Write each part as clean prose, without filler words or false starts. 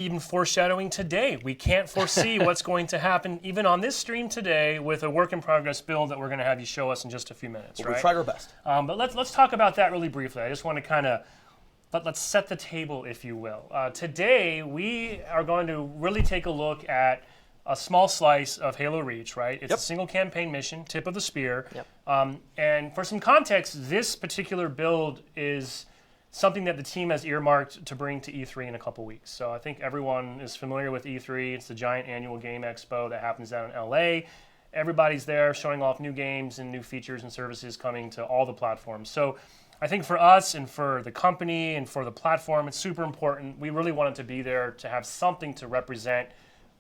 even foreshadowing today. We can't foresee what's going to happen even on this stream today with a work in progress build that we're going to have you show us in just a few minutes. Well, we tried our best. But let's talk about that really briefly. I just want to kind of let's set the table, if you will. Today we are going to really take a look at a small slice of Halo Reach, right? It's a single campaign mission, tip of the spear. And for some context, this particular build is something that the team has earmarked to bring to E3 in a couple weeks. So I think everyone is familiar with E3. It's the giant annual game expo that happens down in LA. Everybody's there showing off new games and new features and services coming to all the platforms. So I think for us and for the company and for the platform, it's super important. We really wanted to be there to have something to represent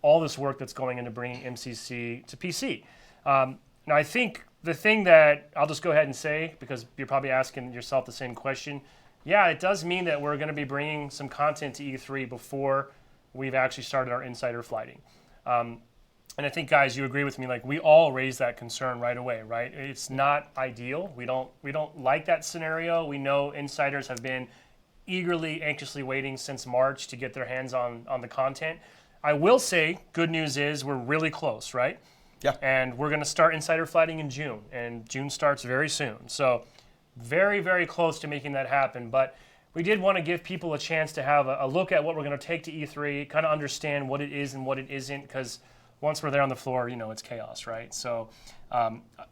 all this work that's going into bringing MCC to PC. Now I think the thing that I'll just go ahead and say, because you're probably asking yourself the same question, yeah, it does mean that we're going to be bringing some content to E3 before we've actually started our insider flighting. And I think, guys, you agree with me. Like, we all raised that concern right away, right? It's not ideal. We don't like that scenario. We know insiders have been eagerly, anxiously waiting since March to get their hands on the content. I will say, good news is we're really close, right? Yeah. And we're going to start insider flighting in June, and June starts very soon. So very, very close to making that happen. But we did want to give people a chance to have a look at what we're going to take to E3, kind of understand what it is and what it isn't, because once we're there on the floor, you know, it's chaos, right? So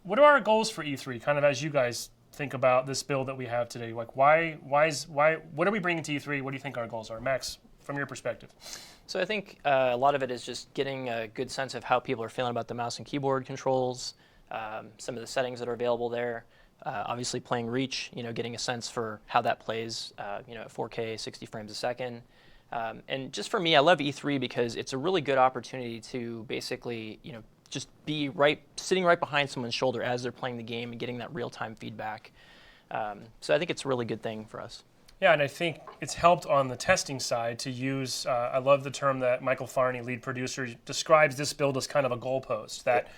what are our goals for E3, kind of as you guys think about this build that we have today? Like, why, what are we bringing to E3? What do you think our goals are? Max, from your perspective. So I think a lot of it is just getting a good sense of how people are feeling about the mouse and keyboard controls, some of the settings that are available there. Obviously playing Reach, you know, getting a sense for how that plays, you know, at 4K, 60 frames a second. And just for me, I love E3 because it's a really good opportunity to basically, you know, just be sitting right behind someone's shoulder as they're playing the game and getting that real-time feedback. So I think it's a really good thing for us. Yeah, and I think it's helped on the testing side to use, I love the term that Michael Farney, lead producer, describes this build as kind of a goalpost that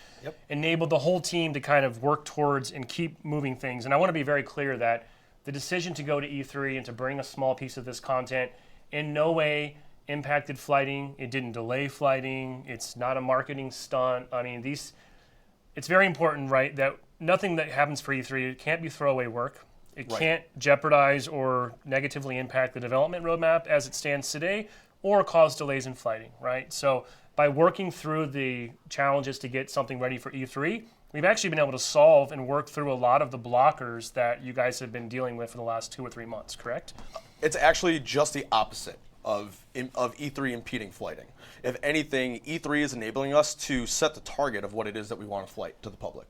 enabled the whole team to kind of work towards and keep moving things. And I want to be very clear that the decision to go to E3 and to bring a small piece of this content in no way impacted flighting. It didn't delay flighting. It's not a marketing stunt. I mean, it's very important, right, that nothing that happens for E3 can't be throwaway work. It can't jeopardize or negatively impact the development roadmap as it stands today or cause delays in flighting, right? So by working through the challenges to get something ready for E3, we've actually been able to solve and work through a lot of the blockers that you guys have been dealing with for the last 2 or 3 months, correct? It's actually just the opposite of E3 impeding flighting. If anything, E3 is enabling us to set the target of what it is that we want to flight to the public.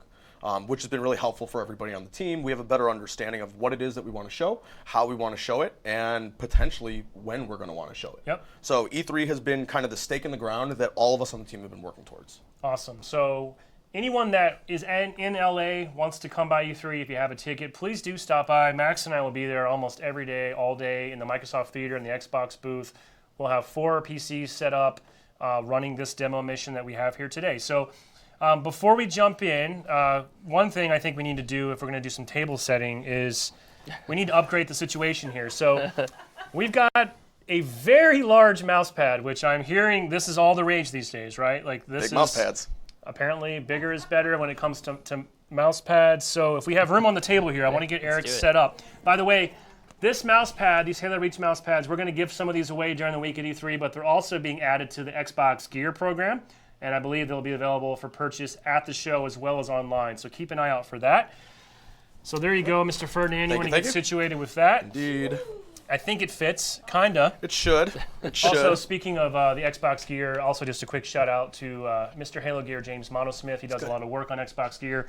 Which has been really helpful for everybody on the team. We have a better understanding of what it is that we want to show, how we want to show it, and potentially when we're going to want to show it. Yep. So E3 has been kind of the stake in the ground that all of us on the team have been working towards. Awesome. So anyone that is in LA wants to come by E3, if you have a ticket, please do stop by. Max and I will be there almost every day, all day in the Microsoft Theater and the Xbox booth. We'll have 4 PCs set up running this demo mission that we have here today. So before we jump in, one thing I think we need to do if we're going to do some table setting is we need to upgrade the situation here. So we've got a very large mouse pad, which I'm hearing this is all the rage these days, right? Like this Big mouse pads. Apparently bigger is better when it comes to mouse pads. So if we have room on the table here, I want to get Eric set up. By the way, this mouse pad, these Halo Reach mouse pads, we're going to give some of these away during the week at E3, but they're also being added to the Xbox Gear program. And I believe they'll be available for purchase at the show as well as online. So keep an eye out for that. So there you go, Mr. Ferdinand. You want to get situated with that? Indeed. I think it fits, kinda. It should. It should. Also, speaking of the Xbox Gear, also just a quick shout out to Mr. Halo Gear, James Monosmith. He does a lot of work on Xbox Gear.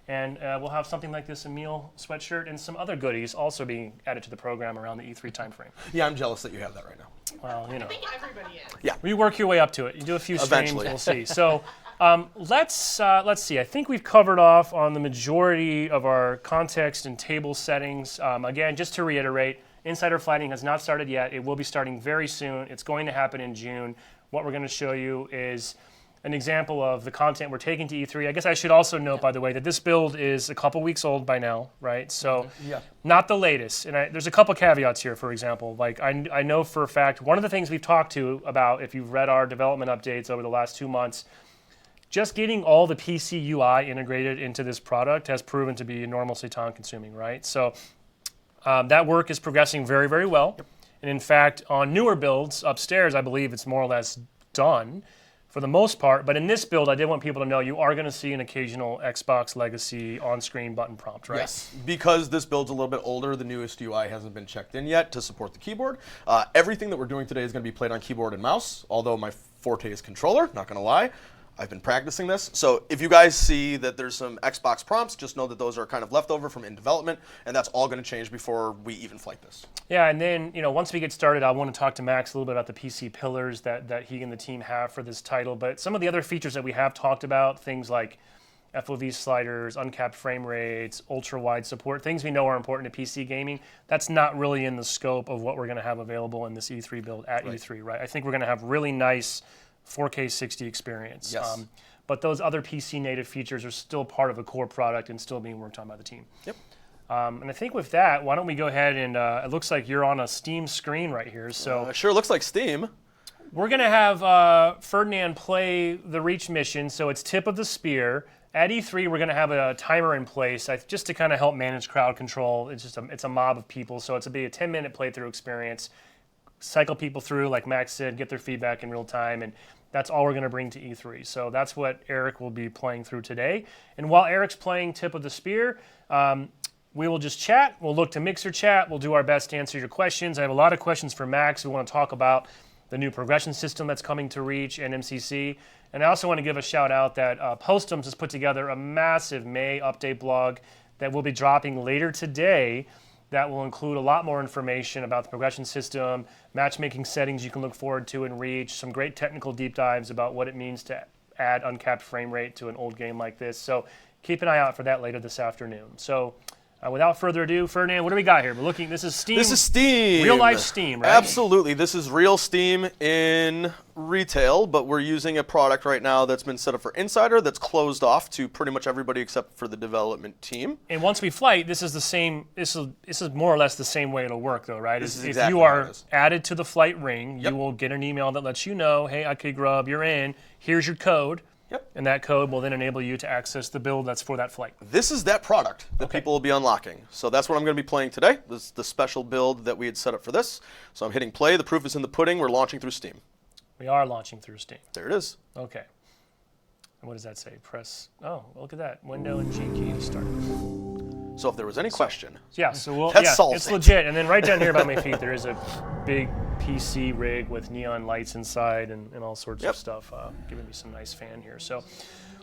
And we'll have something like this Emil sweatshirt and some other goodies also being added to the program around the E3 timefree. Yeah, I'm jealous that you have that right now. Well, you know. I think everybody is. Yeah. You work your way up to it. You do a few streams, Eventually. we'll see. So let's see. I think we've covered off on the majority of our context and table settings. Again, just to reiterate, insider flighting has not started yet. It will be starting very soon. It's going to happen in June. What we're going to show you is an example of the content we're taking to E3. I guess I should also note, by the way, that this build is a couple weeks old by now, right? So not the latest. And there's a couple caveats here, for example. Like I know for a fact, one of the things we've talked to about, if you've read our development updates over the last 2 months, just getting all the PC UI integrated into this product has proven to be enormously time consuming, right? So that work is progressing very, very well. And in fact, on newer builds upstairs, I believe it's more or less done for the most part. But in this build, I did want people to know you are going to see an occasional Xbox Legacy on-screen button prompt, right? Yes, because this build's a little bit older, the newest UI hasn't been checked in yet to support the keyboard. Everything that we're doing today is going to be played on keyboard and mouse, although my forte is controller, not going to lie. I've been practicing this. So if you guys see that there's some Xbox prompts, just know that those are kind of leftover from in development, and that's all going to change before we even flight this. Yeah, and then once we get started, I want to talk to Max a little bit about the PC pillars that he and the team have for this title. But some of the other features that we have talked about, things like Fov sliders, uncapped frame rates, ultra-wide support, things we know are important to PC gaming, that's not really in the scope of what we're going to have available in this E3 build at E3, right? I think we're going to have really nice 4K 60 experience. Yes. But those other PC native features are still part of the core product and still being worked on by the team. Yep. And I think with that, why don't we go ahead and it looks like you're on a Steam screen right here. So Sure looks like Steam. we're going to have Ferdinand play the Reach mission. So it's tip of the spear. At E3, we're going to have a timer in place just to kind of help manage crowd control. It's a mob of people, so it's be a 10-minute playthrough experience. Cycle people through, like Max said, get their feedback in real time, and that's all we're going to bring to E3. So that's what Eric will be playing through today. And while Eric's playing Tip of the Spear, we will just chat. We'll look to Mixer chat. We'll do our best to answer your questions. I have a lot of questions for Max. We want to talk about the new progression system that's coming to Reach and MCC. And I also want to give a shout out that Postums has put together a massive May update blog that will be dropping later today that will include a lot more information about the progression system, matchmaking settings you can look forward to in Reach, some great technical deep dives about what it means to add uncapped frame rate to an old game like this. So keep an eye out for that later this afternoon. So without further ado, Ferdinand, what do we got here? We're looking, this is Steam. This is Steam. Real life Steam, right? Absolutely. This is real Steam in retail, but we're using a product right now that's been set up for Insider that's closed off to pretty much everybody except for the development team. And once we flight, this is the same. This is more or less the same way it'll work, though, right? This is if exactly you how are it is. added to the flight ring, Yep. you will get an email that lets you know, hey, OK Grub, you're in. Here's your code. Yep. And that code will then enable you to access the build that's for that flight. This is that product that Okay. people will be unlocking. So that's what I'm going to be playing today. This is the special build that we had set up for this. So I'm hitting play. The proof is in the pudding. We're launching through Steam. We are launching through Steam. There it is. OK. And what does that say? Press. Oh, look at that. Window and G key to start. So if there was any question, Yeah, so we'll, That yeah, solves it's it. legit. And then right down here by my feet, there is a big PC rig with neon lights inside and all sorts Yep. of stuff, giving me some nice fan here. So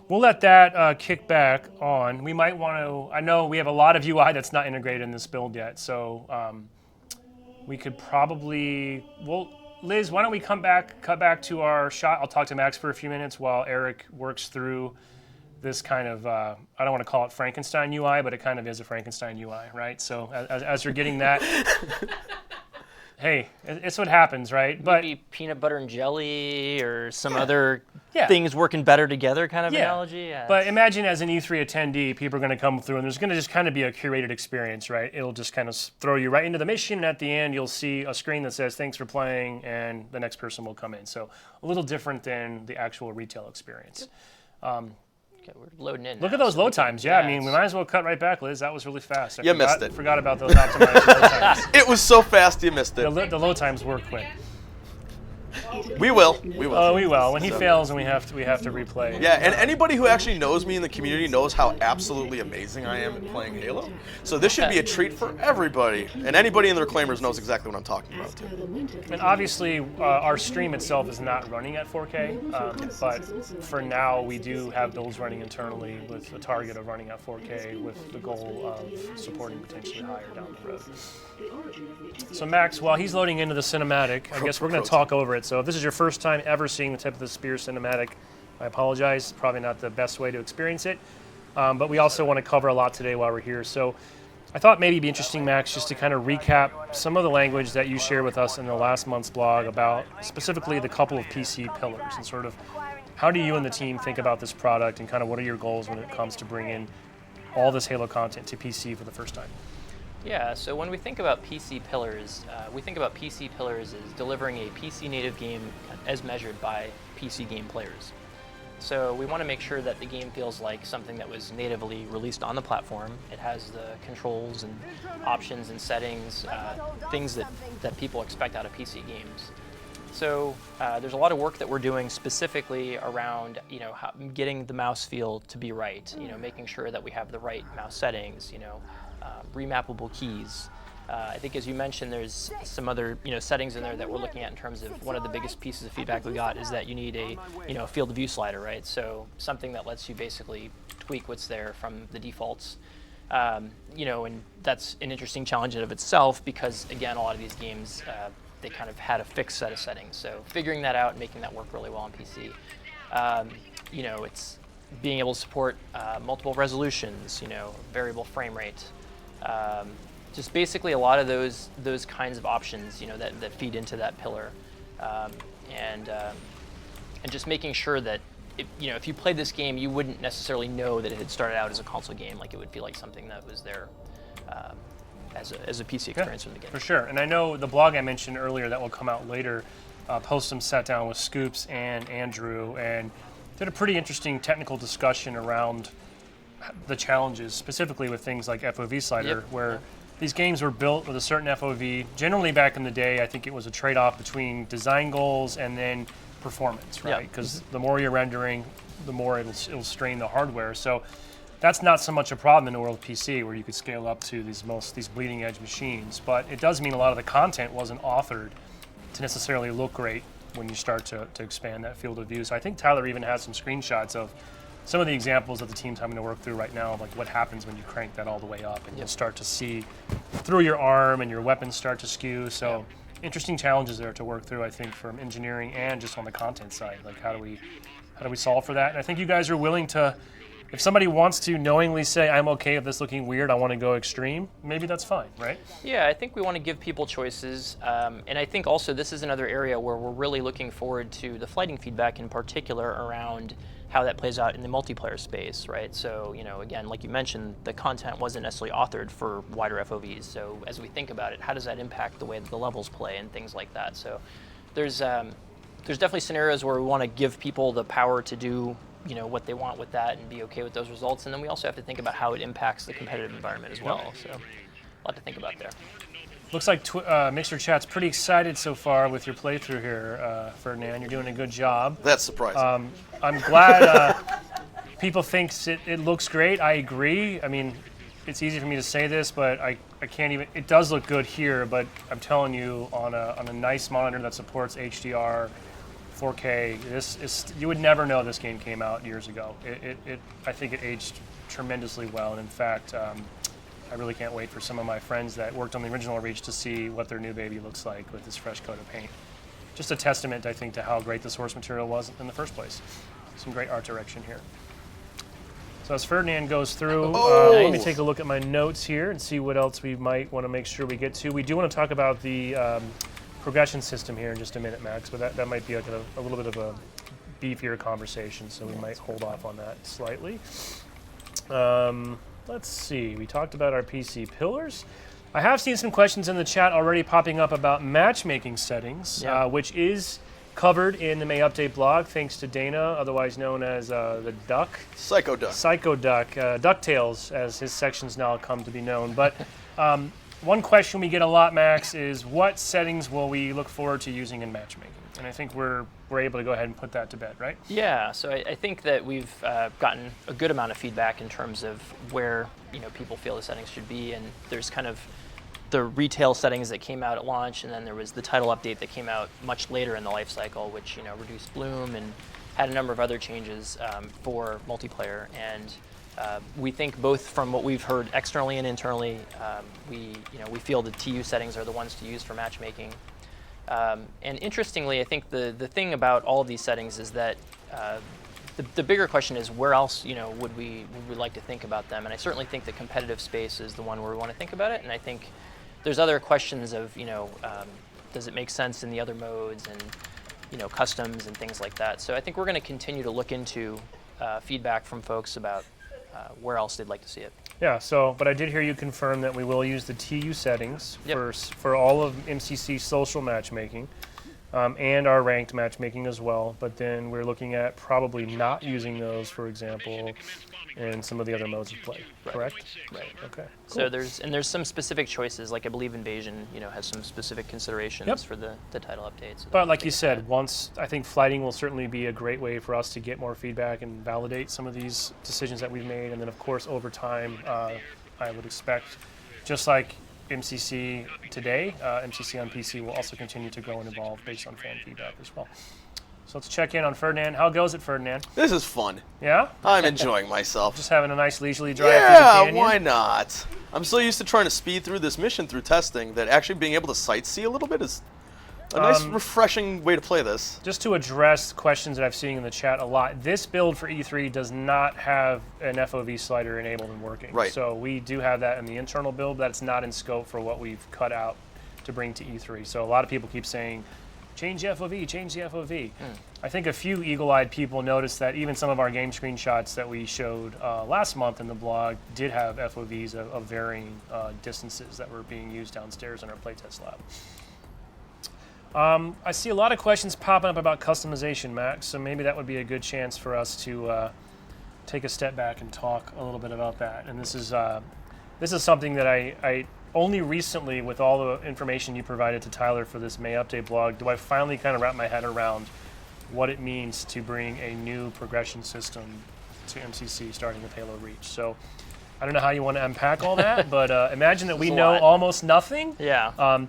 we'll let that kick back on. We might want to, I know we have a lot of UI that's not integrated in this build yet, so we could probably, Liz, why don't we cut back to our shot. I'll talk to Max for a few minutes while Eric works through this kind of, I don't want to call it Frankenstein UI, but it kind of is a Frankenstein UI, right? So as you're getting that, hey, it's what happens, right? But Maybe peanut butter and jelly or some other Yeah. things working better together kind of Yeah. analogy. Yeah, But imagine as an E3 attendee, people are going to come through and there's going to just kind of be a curated experience, right? It'll just kind of throw you right into the mission, and at the end you'll see a screen that says thanks for playing, and the next person will come in. So a little different than the actual retail experience. Okay, we're loading in. Look now, at those so load we can- times. Yeah, I mean, we might as well cut right back, Liz. That was really fast. You missed it. Forgot about those optimized load times. it was so fast you missed it. The load times were quick. We will. We will. Oh, we will. When he fails, and we have to replay. Yeah, and anybody who actually knows me in the community knows how absolutely amazing I am at playing Halo. So this should be a treat for everybody. And anybody in the Reclaimers knows exactly what I'm talking about, too. And obviously, our stream itself is not running at 4K, but for now, we do have builds running internally with a target of running at 4K with the goal of supporting potentially higher down the road. So Max, while he's loading into the cinematic, I guess we're going to talk over it. So if this is your first time ever seeing the Tip of the Spear cinematic, I apologize. Probably not the best way to experience it. But we also want to cover a lot today while we're here. So I thought maybe it'd be interesting, Max, just to kind of recap some of the language that you shared with us in the last month's blog about specifically the couple of PC pillars and sort of How do you and the team think about this product, and kind of what are your goals when it comes to bringing all this Halo content to PC for the first time? Yeah, so when we think about PC pillars, we think about PC pillars as delivering a PC native game as measured by PC game players. So we want to make sure that the game feels like something that was natively released on the platform. It has the controls and options and settings, things that people expect out of PC games. So there's a lot of work that we're doing specifically around, getting the mouse feel to be right. Making sure that we have the right mouse settings. Remappable keys. I think, as you mentioned, there's some other settings in there that we're looking at in terms of one of the biggest pieces of feedback we got is that you need a field of view slider, right? So something that lets you basically tweak what's there from the defaults. And that's an interesting challenge in of itself because, again, a lot of these games they kind of had a fixed set of settings. So figuring that out and making that work really well on PC. It's being able to support multiple resolutions, variable frame rate. Just basically a lot of those kinds of options, that feed into that pillar, and just making sure that if you played this game, you wouldn't necessarily know that it had started out as a console game. Like it would feel like something that was there as a PC experience from the beginning. For sure, and I know the blog I mentioned earlier that will come out later. Postum sat down with Scoops and Andrew and did a pretty interesting technical discussion around the challenges, specifically with things like FOV Slider, where these games were built with a certain FOV. Generally, back in the day, I think it was a trade-off between design goals and then performance, right? Because the more you're rendering, the more it'll strain the hardware. So that's not so much a problem in the world of PC, where you could scale up to these bleeding-edge machines. But it does mean a lot of the content wasn't authored to necessarily look great when you start to expand that field of view. So I think Tyler even has some screenshots of some of the examples that the team's having to work through right now, like what happens when you crank that all the way up, and you'll start to see through your arm and your weapons start to skew. So interesting challenges there to work through, I think, from engineering and just on the content side. Like how do we solve for that? And I think you guys are willing to, if somebody wants to knowingly say, I'm okay with this looking weird, I want to go extreme, maybe that's fine, right? Yeah, I think we want to give people choices. And I think also this is another area where we're really looking forward to the flighting feedback in particular around how that plays out in the multiplayer space, right? So, again, like you mentioned, the content wasn't necessarily authored for wider FOVs. So as we think about it, how does that impact the way that the levels play and things like that? So there's definitely scenarios where we want to give people the power to do what they want with that and be okay with those results. And then we also have to think about how it impacts the competitive environment as well. So a lot to think about there. Looks like Mixer Chat's pretty excited so far with your playthrough here, Ferdinand. You're doing a good job. That's surprising. I'm glad people think it looks great. I agree. I mean, it's easy for me to say this, but I can't even. It does look good here, but I'm telling you, on a nice monitor that supports HDR, 4K, you would never know this game came out years ago. I think it aged tremendously well, and in fact, I really can't wait for some of my friends that worked on the original Reach to see what their new baby looks like with this fresh coat of paint. Just a testament, I think, to how great the source material was in the first place. Some great art direction here. So as Ferdinand goes through, let me take a look at my notes here and see what else we might want to make sure we get to. We do want to talk about the progression system here in just a minute, Max, but that might be like a little bit of a beefier conversation, so we might hold off on that slightly. Let's see, we talked about our PC pillars. I have seen some questions in the chat already popping up about matchmaking settings, which is covered in the May Update blog, thanks to Dana, otherwise known as the Duck. Psycho Duck. Psycho Duck, DuckTales, as his sections now come to be known. But one question we get a lot, Max, is what settings will we look forward to using in matchmaking? And I think we're able to go ahead and put that to bed, right? Yeah, so I think that we've gotten a good amount of feedback in terms of where people feel the settings should be, and there's kind of the retail settings that came out at launch, and then there was the title update that came out much later in the life cycle, which reduced bloom and had a number of other changes for multiplayer. And we think both from what we've heard externally and internally, we feel the TU settings are the ones to use for matchmaking. And interestingly, I think the thing about all of these settings is that the bigger question is where else would we like to think about them. And I certainly think the competitive space is the one where we want to think about it. And I think there's other questions of does it make sense in the other modes, and customs and things like that. So I think we're going to continue to look into feedback from folks about where else they'd like to see it. Yeah, but I did hear you confirm that we will use the TU settings Yep. for all of MCC social matchmaking and our ranked matchmaking as well. But then we're looking at probably not using those, for example, in some of the other modes of play. Right. Correct? Right. Okay. So there's some specific choices, like I believe Invasion, has some specific considerations Yep. for the title updates. But like you said, I think flighting will certainly be a great way for us to get more feedback and validate some of these decisions that we've made. And then, of course, over time, I would expect, just like MCC today, MCC on PC will also continue to grow and evolve based on fan feedback as well. So let's check in on Ferdinand. How goes it, Ferdinand? This is fun. Yeah? I'm enjoying myself. Just having a nice leisurely drive through the Yeah, canyon? why not? I'm so used to trying to speed through this mission through testing that actually being able to sightsee a little bit is a nice, refreshing way to play this. Just to address questions that I've seen in the chat a lot, this build for E3 does not have an FOV slider enabled and working. Right. So we do have that in the internal build, but that's not in scope for what we've cut out to bring to E3. So a lot of people keep saying, change the FOV, change the FOV. I think a few eagle-eyed people noticed that even some of our game screenshots that we showed last month in the blog did have FOVs of varying distances that were being used downstairs in our playtest lab. I see a lot of questions popping up about customization, Max, so maybe that would be a good chance for us to take a step back and talk a little bit about that. And this is something that I only recently, with all the information you provided to Tyler for this May Update blog, do I finally kind of wrap my head around what it means to bring a new progression system to MCC starting with Halo Reach. So I don't know how you want to unpack all that, but imagine that we know almost nothing. Yeah.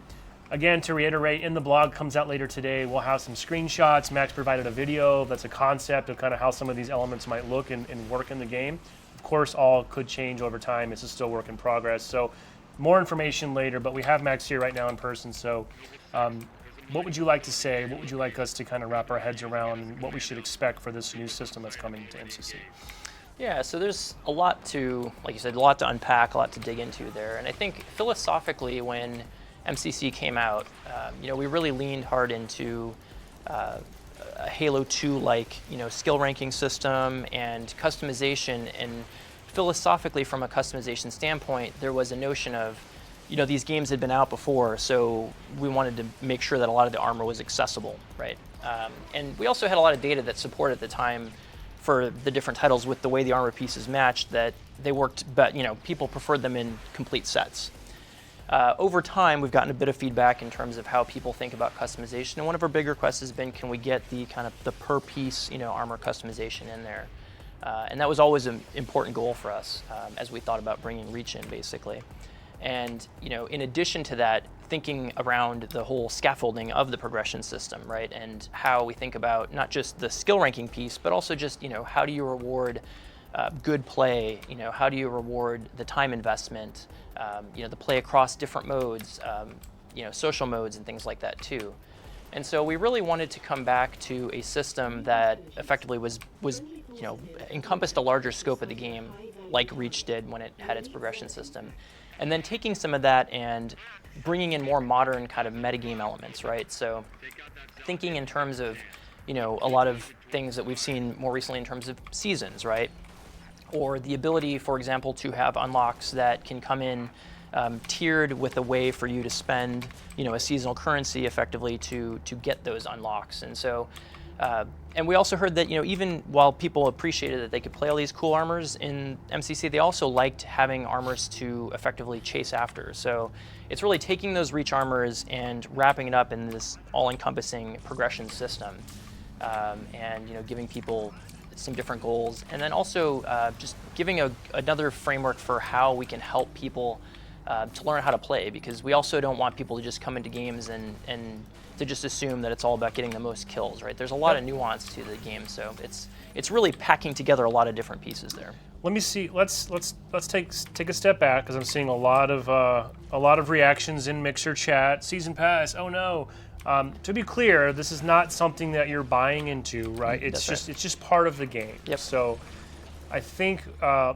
Again, to reiterate, in the blog comes out later today, we'll have some screenshots. Max provided a video that's a concept of kind of how some of these elements might look and work in the game. Of course, all could change over time. It's still work in progress. So more information later, but we have Max here right now in person. So what would you like to say? What would you like us to kind of wrap our heads around and what we should expect for this new system that's coming to MCC? Yeah, so there's a lot to, like you said, a lot to unpack, a lot to dig into there. And I think philosophically, when MCC came out, we really leaned hard into a Halo 2-like, skill ranking system and customization. And philosophically, from a customization standpoint, there was a notion of, these games had been out before, so we wanted to make sure that a lot of the armor was accessible, right? And we also had a lot of data that supported at the time for the different titles with the way the armor pieces matched, that they worked, but people preferred them in complete sets. Over time, we've gotten a bit of feedback in terms of how people think about customization, and one of our big requests has been, can we get the kind of the per piece, armor customization in there? And that was always an important goal for us as we thought about bringing Reach in, basically. And in addition to that, thinking around the whole scaffolding of the progression system, right, and how we think about not just the skill ranking piece, but also just how do you reward good play? How do you reward the time investment? The play across different modes, social modes and things like that too. And so we really wanted to come back to a system that effectively was encompassed a larger scope of the game, like Reach did when it had its progression system. And then taking some of that and bringing in more modern kind of metagame elements, right? So thinking in terms of, a lot of things that we've seen more recently in terms of seasons, right? Or the ability, for example, to have unlocks that can come in tiered with a way for you to spend, a seasonal currency effectively to get those unlocks. And so, and we also heard that, even while people appreciated that they could play all these cool armors in MCC, they also liked having armors to effectively chase after. So it's really taking those Reach armors and wrapping it up in this all-encompassing progression system, and giving people some different goals, and then also just giving another framework for how we can help people to learn how to play, because we also don't want people to just come into games and to just assume that it's all about getting the most kills, right? There's a lot of nuance to the game, so it's really packing together a lot of different pieces there. Let me see. Let's take a step back, because I'm seeing a lot of reactions in Mixer chat. Season pass. Oh no. To be clear, this is not something that you're buying into, right? It's just part of the game. Yep. So I think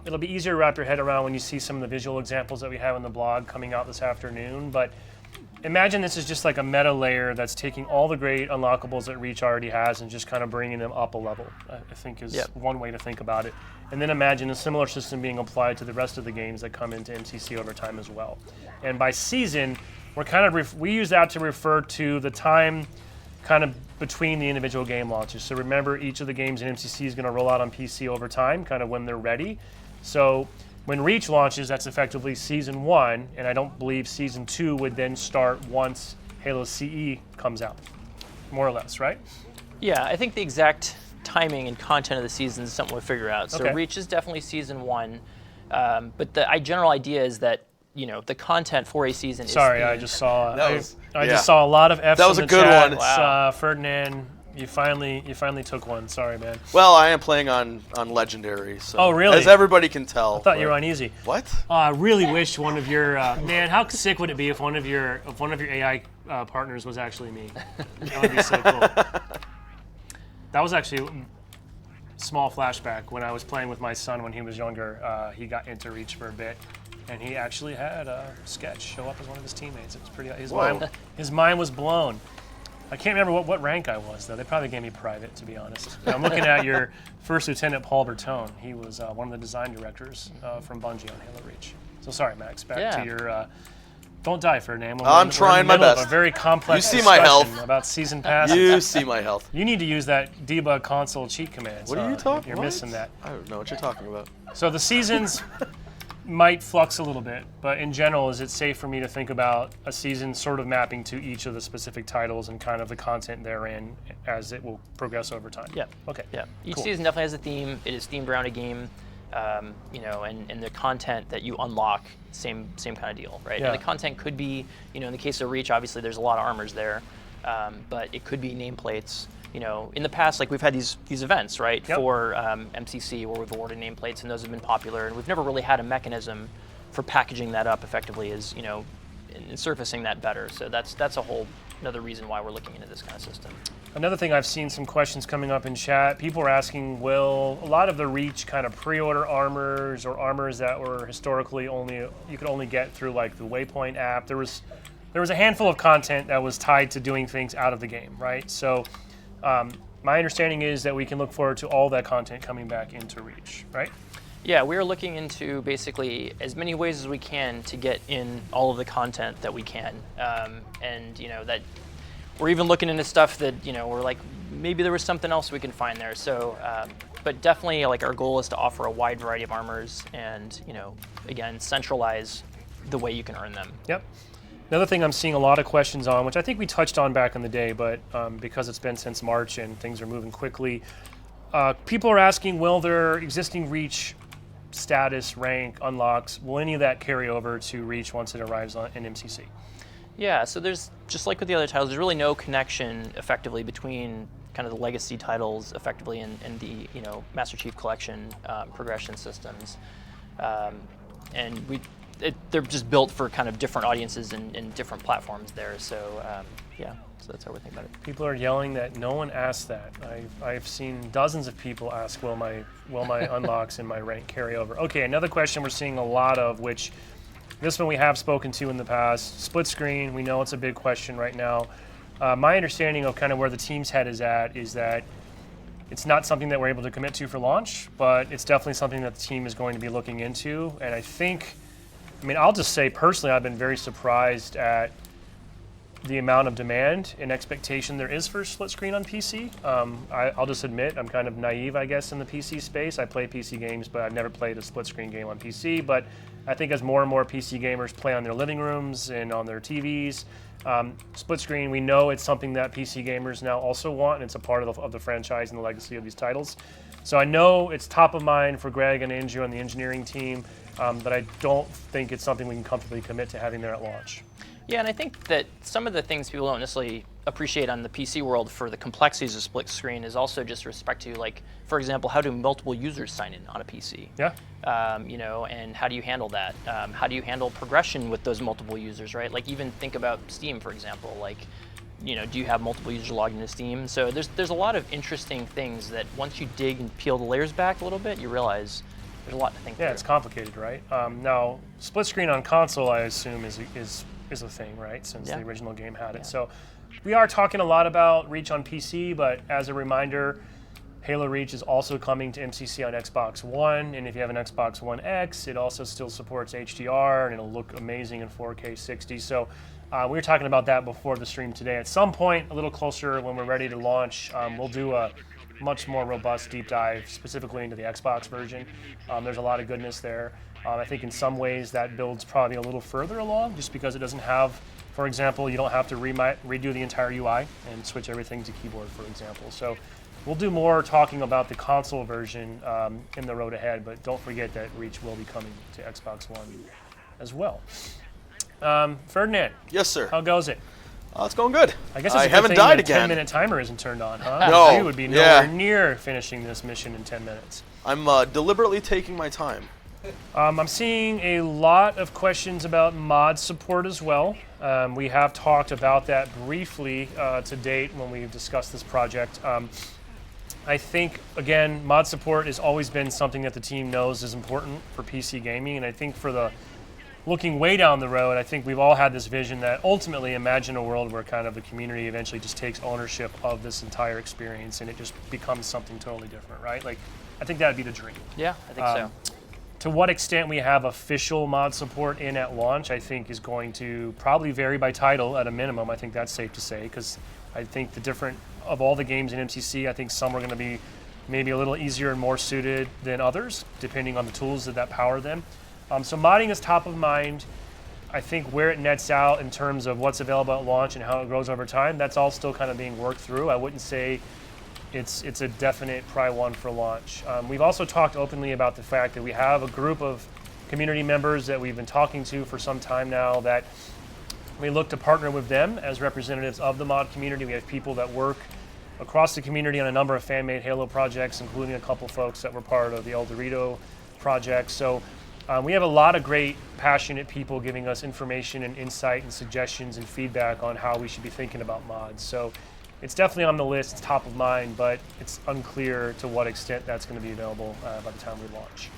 it'll be easier to wrap your head around when you see some of the visual examples that we have in the blog coming out this afternoon. But imagine this is just like a meta layer that's taking all the great unlockables that Reach already has and just kind of bringing them up a level, I think is one way to think about it. And then imagine a similar system being applied to the rest of the games that come into MCC over time as well. And by season, we're kind of we use that to refer to the time kind of between the individual game launches. So remember, each of the games in MCC is going to roll out on PC over time, kind of when they're ready. So when Reach launches, that's effectively Season 1, and I don't believe Season 2 would then start once Halo CE comes out, more or less, right? Yeah, I think the exact timing and content of the season is something we'll figure out. So Okay. Reach is definitely Season 1, but the general idea is that the content for a season is Sorry, themed. I just saw I yeah. just saw a lot of F's That was in a the good chat. one. Wow. Ferdinand, you finally took one. Sorry, man. Well, I am playing on Legendary. So, Oh, really? As everybody can tell. I thought you were on easy. What? I really wish one of your man. How sick would it be if one of your AI partners was actually me? That would be so cool. That was actually a small flashback when I was playing with my son when he was younger. He got into Reach for a bit, and he actually had Sketch show up as one of his teammates. It was pretty. His mind was blown. I can't remember what rank I was though. They probably gave me private, to be honest. I'm looking at your First Lieutenant Paul Bertone. He was one of the design directors from Bungie on Halo Reach. So sorry, Max. Back to your. Don't die, Ferdinand. I'm trying my best. A very complex You see my discussion health. about season passes. You see my health. You need to use that debug console cheat command. What are you talking? You're what? missing that. I don't know what you're talking about. So the seasons might flux a little bit, but in general, is it safe for me to think about a season sort of mapping to each of the specific titles and kind of the content therein as it will progress over time? Yeah. Okay. Yeah. Each Cool. season definitely has a theme. It is themed around a game, and the content that you unlock, same kind of deal, right? Yeah. And the content could be, in the case of Reach, obviously there's a lot of armors there, but it could be nameplates. In the past, like we've had these events, right, Yep. for MCC where we've awarded nameplates, and those have been popular, and we've never really had a mechanism for packaging that up effectively, as and surfacing that better. So that's another reason why we're looking into this kind of system. Another thing, I've seen some questions coming up in chat. People are asking, will a lot of the Reach kind of pre-order armors or armors that were historically you could only get through like the Waypoint app? There was a handful of content that was tied to doing things out of the game, right? So my understanding is that we can look forward to all that content coming back into Reach, right? Yeah, we're looking into basically as many ways as we can to get in all of the content that we can, and that we're even looking into stuff that we're like maybe there was something else we can find there. So, but definitely like our goal is to offer a wide variety of armors and again centralize the way you can earn them. Yep. Another thing I'm seeing a lot of questions on, which I think we touched on back in the day, but because it's been since March and things are moving quickly, people are asking, will their existing Reach status, rank, unlocks, will any of that carry over to Reach once it arrives in MCC? Yeah, so there's, just like with the other titles, there's really no connection effectively between kind of the legacy titles effectively and the Master Chief Collection progression systems. And they're just built for kind of different audiences and different platforms there. So so that's how we're thinking about it. People are yelling that no one asked that. I've seen dozens of people ask, will my unlocks and my rank carry over? Okay, another question we're seeing a lot of, which this one we have spoken to in the past, split screen. We know it's a big question right now. My understanding of kind of where the team's head is at is that it's not something that we're able to commit to for launch, but it's definitely something that the team is going to be looking into. And I'll just say personally, I've been very surprised at the amount of demand and expectation there is for split screen on PC. I'll just admit I'm kind of naive, I guess, in the PC space. I play PC games, but I've never played a split screen game on PC. But I think as more and more PC gamers play on their living rooms and on their TVs, split screen, we know it's something that PC gamers now also want, and it's a part of the franchise and the legacy of these titles. So I know it's top of mind for Greg and Andrew and the engineering team, but I don't think it's something we can comfortably commit to having there at launch. Yeah, and I think that some of the things people don't necessarily appreciate on the PC world for the complexities of split screen is also just respect to, like, for example, how do multiple users sign in on a PC? Yeah. And how do you handle that? How do you handle progression with those multiple users, right? Like, even think about Steam, for example. Like, do you have multiple users logged into Steam? So there's a lot of interesting things that once you dig and peel the layers back a little bit, you realize there's a lot to think through. Yeah, it's complicated, right? Now, split screen on console, I assume, is is a thing, right? Since Yeah. the original game had it. Yeah. So we are talking a lot about Reach on PC, but as a reminder, Halo Reach is also coming to MCC on Xbox One, and if you have an Xbox One X, it also still supports HDR, and it'll look amazing in 4K 60. So we were talking about that before the stream today. At some point, a little closer when we're ready to launch, we'll do a much more robust deep dive specifically into the Xbox version. There's a lot of goodness there. I think in some ways that build's probably a little further along just because it doesn't have, for example, you don't have to redo the entire UI and switch everything to keyboard, for example. So we'll do more talking about the console version in the road ahead, but don't forget that Reach will be coming to Xbox One as well. Ferdinand, Yes, sir. how goes it? It's going good. I guess it's a good haven't thing died the again. 10-minute timer isn't turned on, huh? No, You would be yeah. nowhere near finishing this mission in 10 minutes. I'm deliberately taking my time. I'm seeing a lot of questions about mod support as well. We have talked about that briefly to date when we've discussed this project. I think, again, mod support has always been something that the team knows is important for PC gaming, and I think for the looking way down the road, I think we've all had this vision that ultimately imagine a world where kind of the community eventually just takes ownership of this entire experience and it just becomes something totally different, right? Like, I think that'd be the dream. Yeah, I think so. To what extent we have official mod support in at launch, I think is going to probably vary by title at a minimum. I think that's safe to say, because I think the different, of all the games in MCC, I think some are going to be maybe a little easier and more suited than others, depending on the tools that power them. So modding is top of mind. I think where it nets out in terms of what's available at launch and how it grows over time, that's all still kind of being worked through. I wouldn't say it's a definite Pry 1 for launch. We've also talked openly about the fact that we have a group of community members that we've been talking to for some time now that we look to partner with them as representatives of the mod community. We have people that work across the community on a number of fan-made Halo projects, including a couple folks that were part of the El Dorito project. So we have a lot of great, passionate people giving us information and insight and suggestions and feedback on how we should be thinking about mods. So it's definitely on the list, it's top of mind, but it's unclear to what extent that's going to be available by the time we launch.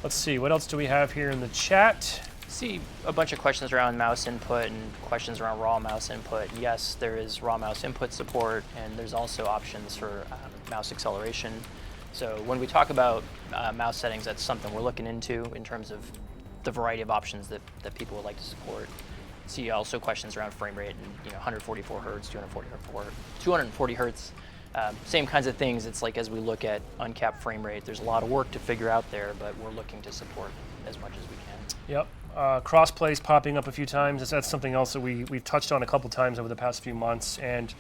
Let's see, what else do we have here in the chat? See a bunch of questions around mouse input and questions around raw mouse input. Yes, there is raw mouse input support, and there's also options for mouse acceleration. So when we talk about mouse settings, that's something we're looking into in terms of the variety of options that people would like to support. See also questions around frame rate and 144 hertz, 240 hertz, same kinds of things. It's like as we look at uncapped frame rate, there's a lot of work to figure out there, but we're looking to support as much as we can. Yep. Crossplay is popping up a few times. That's something else that we've touched on a couple times over the past few months. And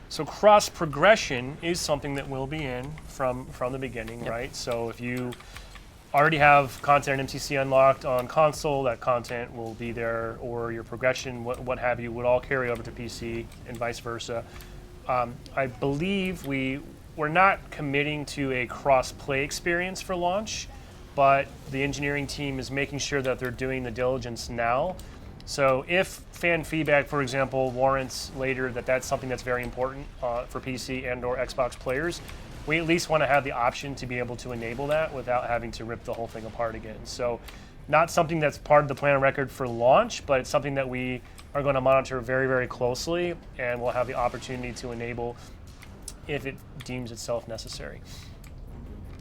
so cross progression is something that will be in from the beginning, Yep. right? So if you already have content in MCC unlocked on console, that content will be there, or your progression, what have you, would all carry over to PC and vice versa. I believe we're not committing to a cross-play experience for launch, but the engineering team is making sure that they're doing the diligence now. So if fan feedback, for example, warrants later that that's something that's very important for PC and or Xbox players, we at least want to have the option to be able to enable that without having to rip the whole thing apart again. So not something that's part of the plan of record for launch, but it's something that we are going to monitor very, very closely, and we'll have the opportunity to enable if it deems itself necessary.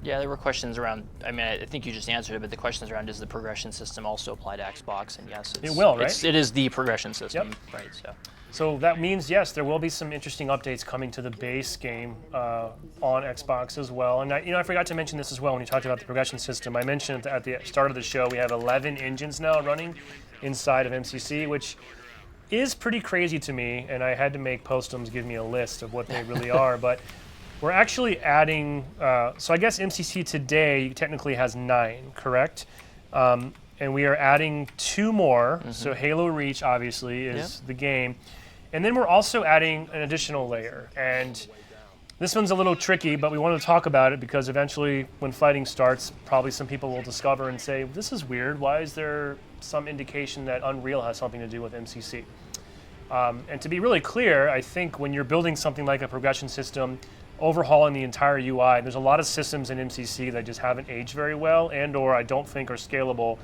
Yeah, there were questions around, I mean, I think you just answered it, but the questions around, does the progression system also apply to Xbox? And yes, It will, right? It is the progression system, Yep. right? So that means, yes, there will be some interesting updates coming to the base game on Xbox as well. And I forgot to mention this as well when you talked about the progression system. I mentioned at the start of the show we have 11 engines now running inside of MCC, which is pretty crazy to me. And I had to make Postums give me a list of what they really are. But we're actually adding, so I guess MCC today technically has 9, correct? And we are adding 2 more. Mm-hmm. So Halo Reach obviously is the game. And then we're also adding an additional layer. And this one's a little tricky, but we want to talk about it because eventually when fighting starts, probably some people will discover and say, this is weird. Why is there some indication that Unreal has something to do with MCC? And to be really clear, I think when you're building something like a progression system, overhauling the entire UI, there's a lot of systems in MCC that just haven't aged very well and or I don't think are scalable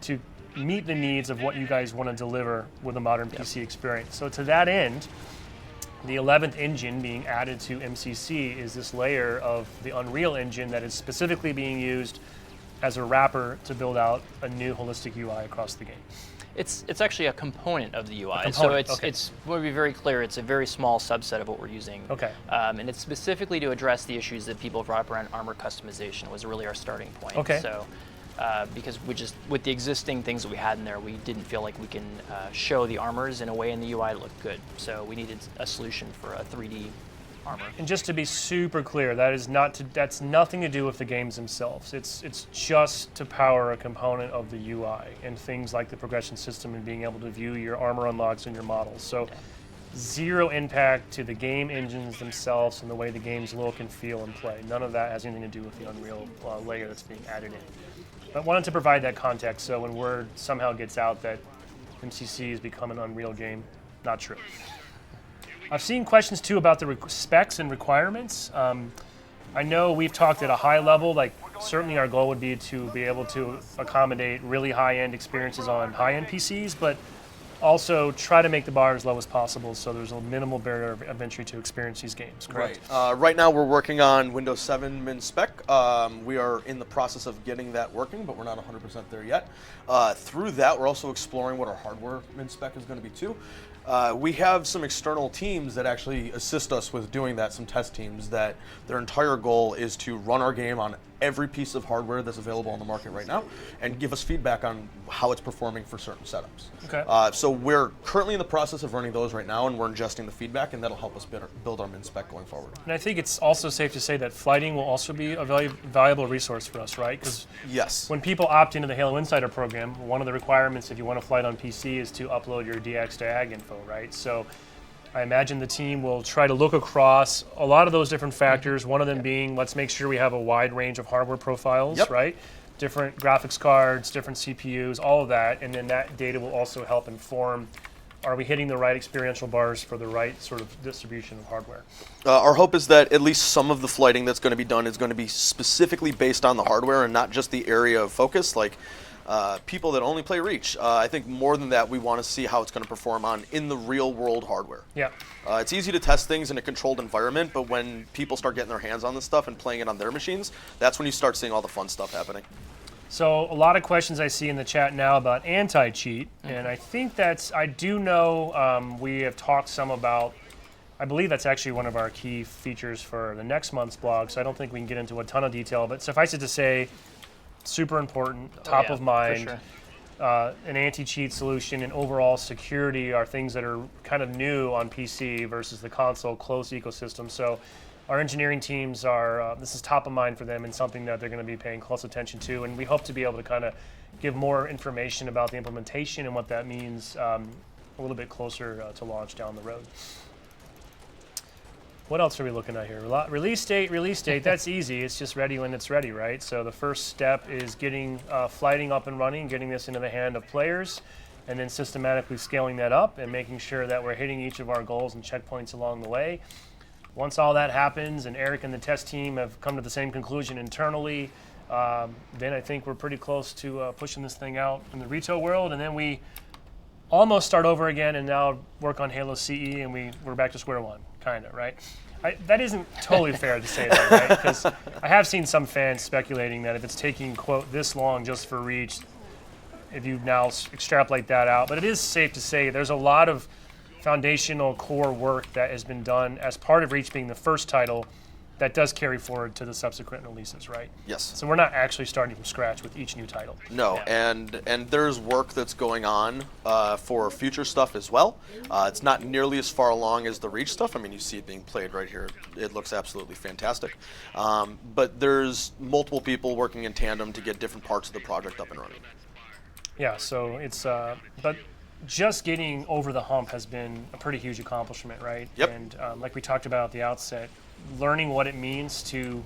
to meet the needs of what you guys want to deliver with a modern PC experience. So to that end, the 11th engine being added to MCC is this layer of the Unreal Engine that is specifically being used as a wrapper to build out a new holistic UI across the game. It's actually a component of the UI. So component, it's want to be very clear, it's a very small subset of what we're using. Okay. And it's specifically to address the issues that people brought up around armor customization was really our starting point. Okay. So because with the existing things that we had in there, we didn't feel like we can show the armors in a way in the UI to look good. So we needed a solution for a 3D armor. And just to be super clear, that's nothing to do with the games themselves. It's just to power a component of the UI and things like the progression system and being able to view your armor unlocks and your models. So zero impact to the game engines themselves and the way the games look and feel and play. None of that has anything to do with the Unreal layer that's being added in. But wanted to provide that context so when word somehow gets out that MCC has become an Unreal game, not true. I've seen questions too about the specs and requirements. I know we've talked at a high level, like certainly our goal would be to be able to accommodate really high-end experiences on high-end PCs, but also try to make the bar as low as possible so there's a minimal barrier of entry to experience these games, correct? Right. Right now we're working on Windows 7 min spec. We are in the process of getting that working, but we're not 100% there yet. Through that, we're also exploring what our hardware min spec is going to be too. We have some external teams that actually assist us with doing that, some test teams that their entire goal is to run our game on every piece of hardware that's available on the market right now and give us feedback on how it's performing for certain setups. Okay. So we're currently in the process of running those right now, and we're ingesting the feedback, and that'll help us build our min spec going forward. And I think it's also safe to say that flighting will also be a valuable resource for us, right? Because Yes. when people opt into the Halo Insider program, one of the requirements if you want to flight on PC is to upload your DX to AG info, right? So I imagine the team will try to look across a lot of those different factors, one of them being let's make sure we have a wide range of hardware profiles, Yep. right? Different graphics cards, different CPUs, all of that, and then that data will also help inform, are we hitting the right experiential bars for the right sort of distribution of hardware? Our hope is that at least some of the flighting that's going to be done is going to be specifically based on the hardware and not just the area of focus, like people that only play Reach. I think more than that, we want to see how it's going to perform in the real world hardware. Yeah. It's easy to test things in a controlled environment, but when people start getting their hands on this stuff and playing it on their machines, that's when you start seeing all the fun stuff happening. So a lot of questions I see in the chat now about anti-cheat, and I think I do know we have talked some about, I believe that's actually one of our key features for the next month's blog, so I don't think we can get into a ton of detail, but suffice it to say, super important, top of mind. For sure. An anti-cheat solution and overall security are things that are kind of new on PC versus the console closed ecosystem. So our engineering teams this is top of mind for them and something that they're going to be paying close attention to. And we hope to be able to kind of give more information about the implementation and what that means a little bit closer to launch down the road. What else are we looking at here? Release date, that's easy. It's just ready when it's ready, right? So the first step is getting flighting up and running, getting this into the hand of players, and then systematically scaling that up and making sure that we're hitting each of our goals and checkpoints along the way. Once all that happens and Eric and the test team have come to the same conclusion internally, then I think we're pretty close to pushing this thing out in the retail world, and then we almost start over again and now work on Halo CE and we're back to square one, kind of, right? That isn't totally fair to say that, right? Because I have seen some fans speculating that if it's taking, quote, this long just for Reach, if you now extrapolate that out. But it is safe to say there's a lot of foundational core work that has been done as part of Reach being the first title that does carry forward to the subsequent releases, right? Yes. So we're not actually starting from scratch with each new title. No, Yeah. and there's work that's going on for future stuff as well. It's not nearly as far along as the Reach stuff. I mean, you see it being played right here. It looks absolutely fantastic. But there's multiple people working in tandem to get different parts of the project up and running. Yeah, so it's, but just getting over the hump has been a pretty huge accomplishment, right? Yep. And like we talked about at the outset, learning what it means to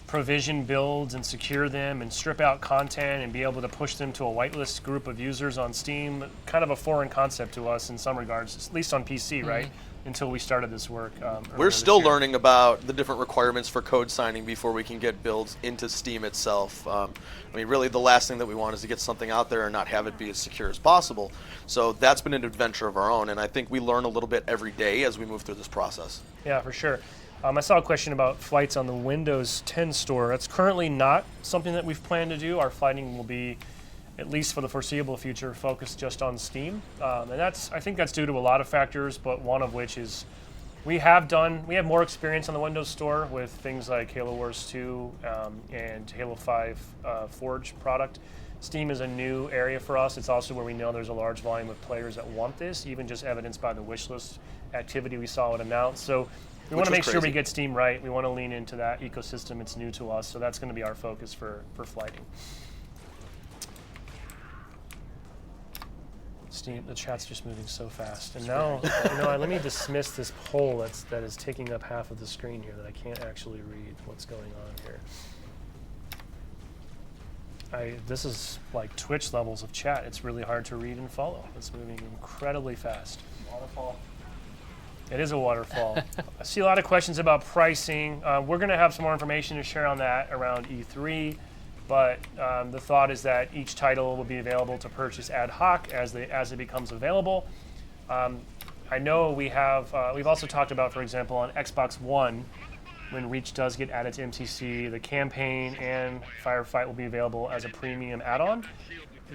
provision builds and secure them and strip out content and be able to push them to a whitelist group of users on Steam, kind of a foreign concept to us in some regards, at least on PC, right? until we started this work. We're still learning about the different requirements for code signing before we can get builds into Steam itself. I mean, really, the last thing that we want is to get something out there and not have it be as secure as possible. So that's been an adventure of our own, and I think we learn a little bit every day as we move through this process. Yeah, for sure. I saw a question about flights on the Windows 10 store. That's currently not something that we've planned to do. Our flighting will be, at least for the foreseeable future, focused just on Steam. And I think that's due to a lot of factors, but one of which is we have more experience on the Windows Store with things like Halo Wars 2 and Halo 5 Forge product. Steam is a new area for us. It's also where we know there's a large volume of players that want this, even just evidenced by the wishlist activity we saw it announced. So we want to make sure we get Steam right. We want to lean into that ecosystem. It's new to us, so that's going to be our focus for flighting. Steam, the chat's just moving so fast. And now, let me dismiss this poll that is taking up half of the screen here that I can't actually read what's going on here. This is like Twitch levels of chat. It's really hard to read and follow. It's moving incredibly fast. Waterfall. It is a waterfall. I see a lot of questions about pricing. We're going to have some more information to share on that around E3. But the thought is that each title will be available to purchase ad hoc as it becomes available. I know we've also talked about, for example, on Xbox One, when Reach does get added to MCC, the campaign and Firefight will be available as a premium add-on,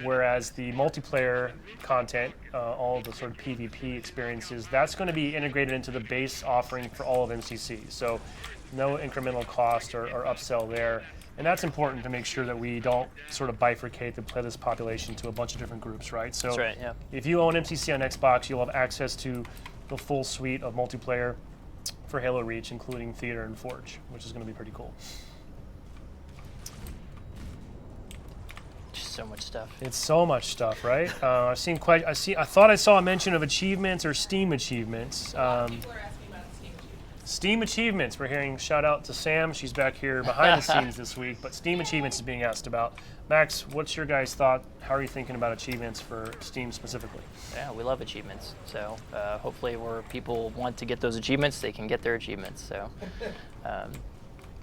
whereas the multiplayer content, all of the sort of PvP experiences, that's going to be integrated into the base offering for all of MCC. So no incremental cost or upsell there. And that's important to make sure that we don't sort of bifurcate the playlist population to a bunch of different groups, right? So That's right, yeah. If you own MCC on Xbox, you'll have access to the full suite of multiplayer for Halo Reach, including Theater and Forge, which is going to be pretty cool. Just so much stuff. It's so much stuff, right? I thought I saw a mention of achievements or Steam achievements. People are asking about Steam achievements. We're hearing shout out to Sam. She's back here behind the scenes this week, but Steam achievements is being asked about. Max, what's your guys' thought? How are you thinking about achievements for Steam specifically? Yeah, we love achievements. So hopefully where people want to get those achievements, they can get their achievements. So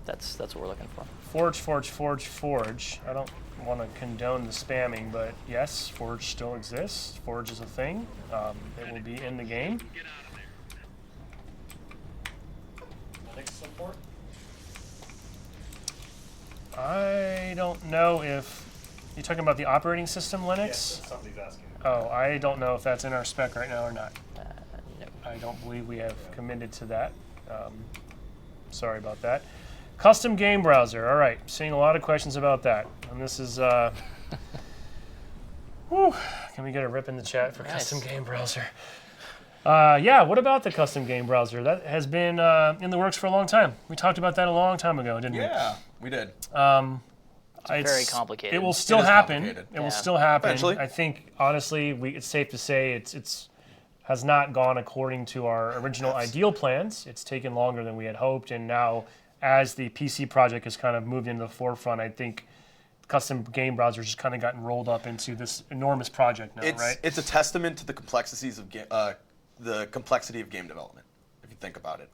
that's what we're looking for. Forge. I don't want to condone the spamming, but yes, Forge still exists. Forge is a thing. It will be in the game. Support? I don't know if you're talking about the operating system Linux. Yes, somebody's asking. Oh, I don't know if that's in our spec right now or not. No. I don't believe we have committed to that. Sorry about that. Custom game browser. All right, seeing a lot of questions about that. And this is, whew, can we get a rip in the chat for Nice. custom game browser? Yeah, what about the custom game browser? That has been in the works for a long time. We talked about that a long time ago, didn't we? Yeah, we did. It's very complicated. It will still is happen. complicated. It will still happen. Eventually. I think, honestly, it's safe to say it's has not gone according to our original ideal plans. It's taken longer than we had hoped, and now, as the PC project has kind of moved into the forefront, I think custom game browsers just kind of gotten rolled up into this enormous project now, right? It's a testament to the complexities of the complexity of game development, if you think about it.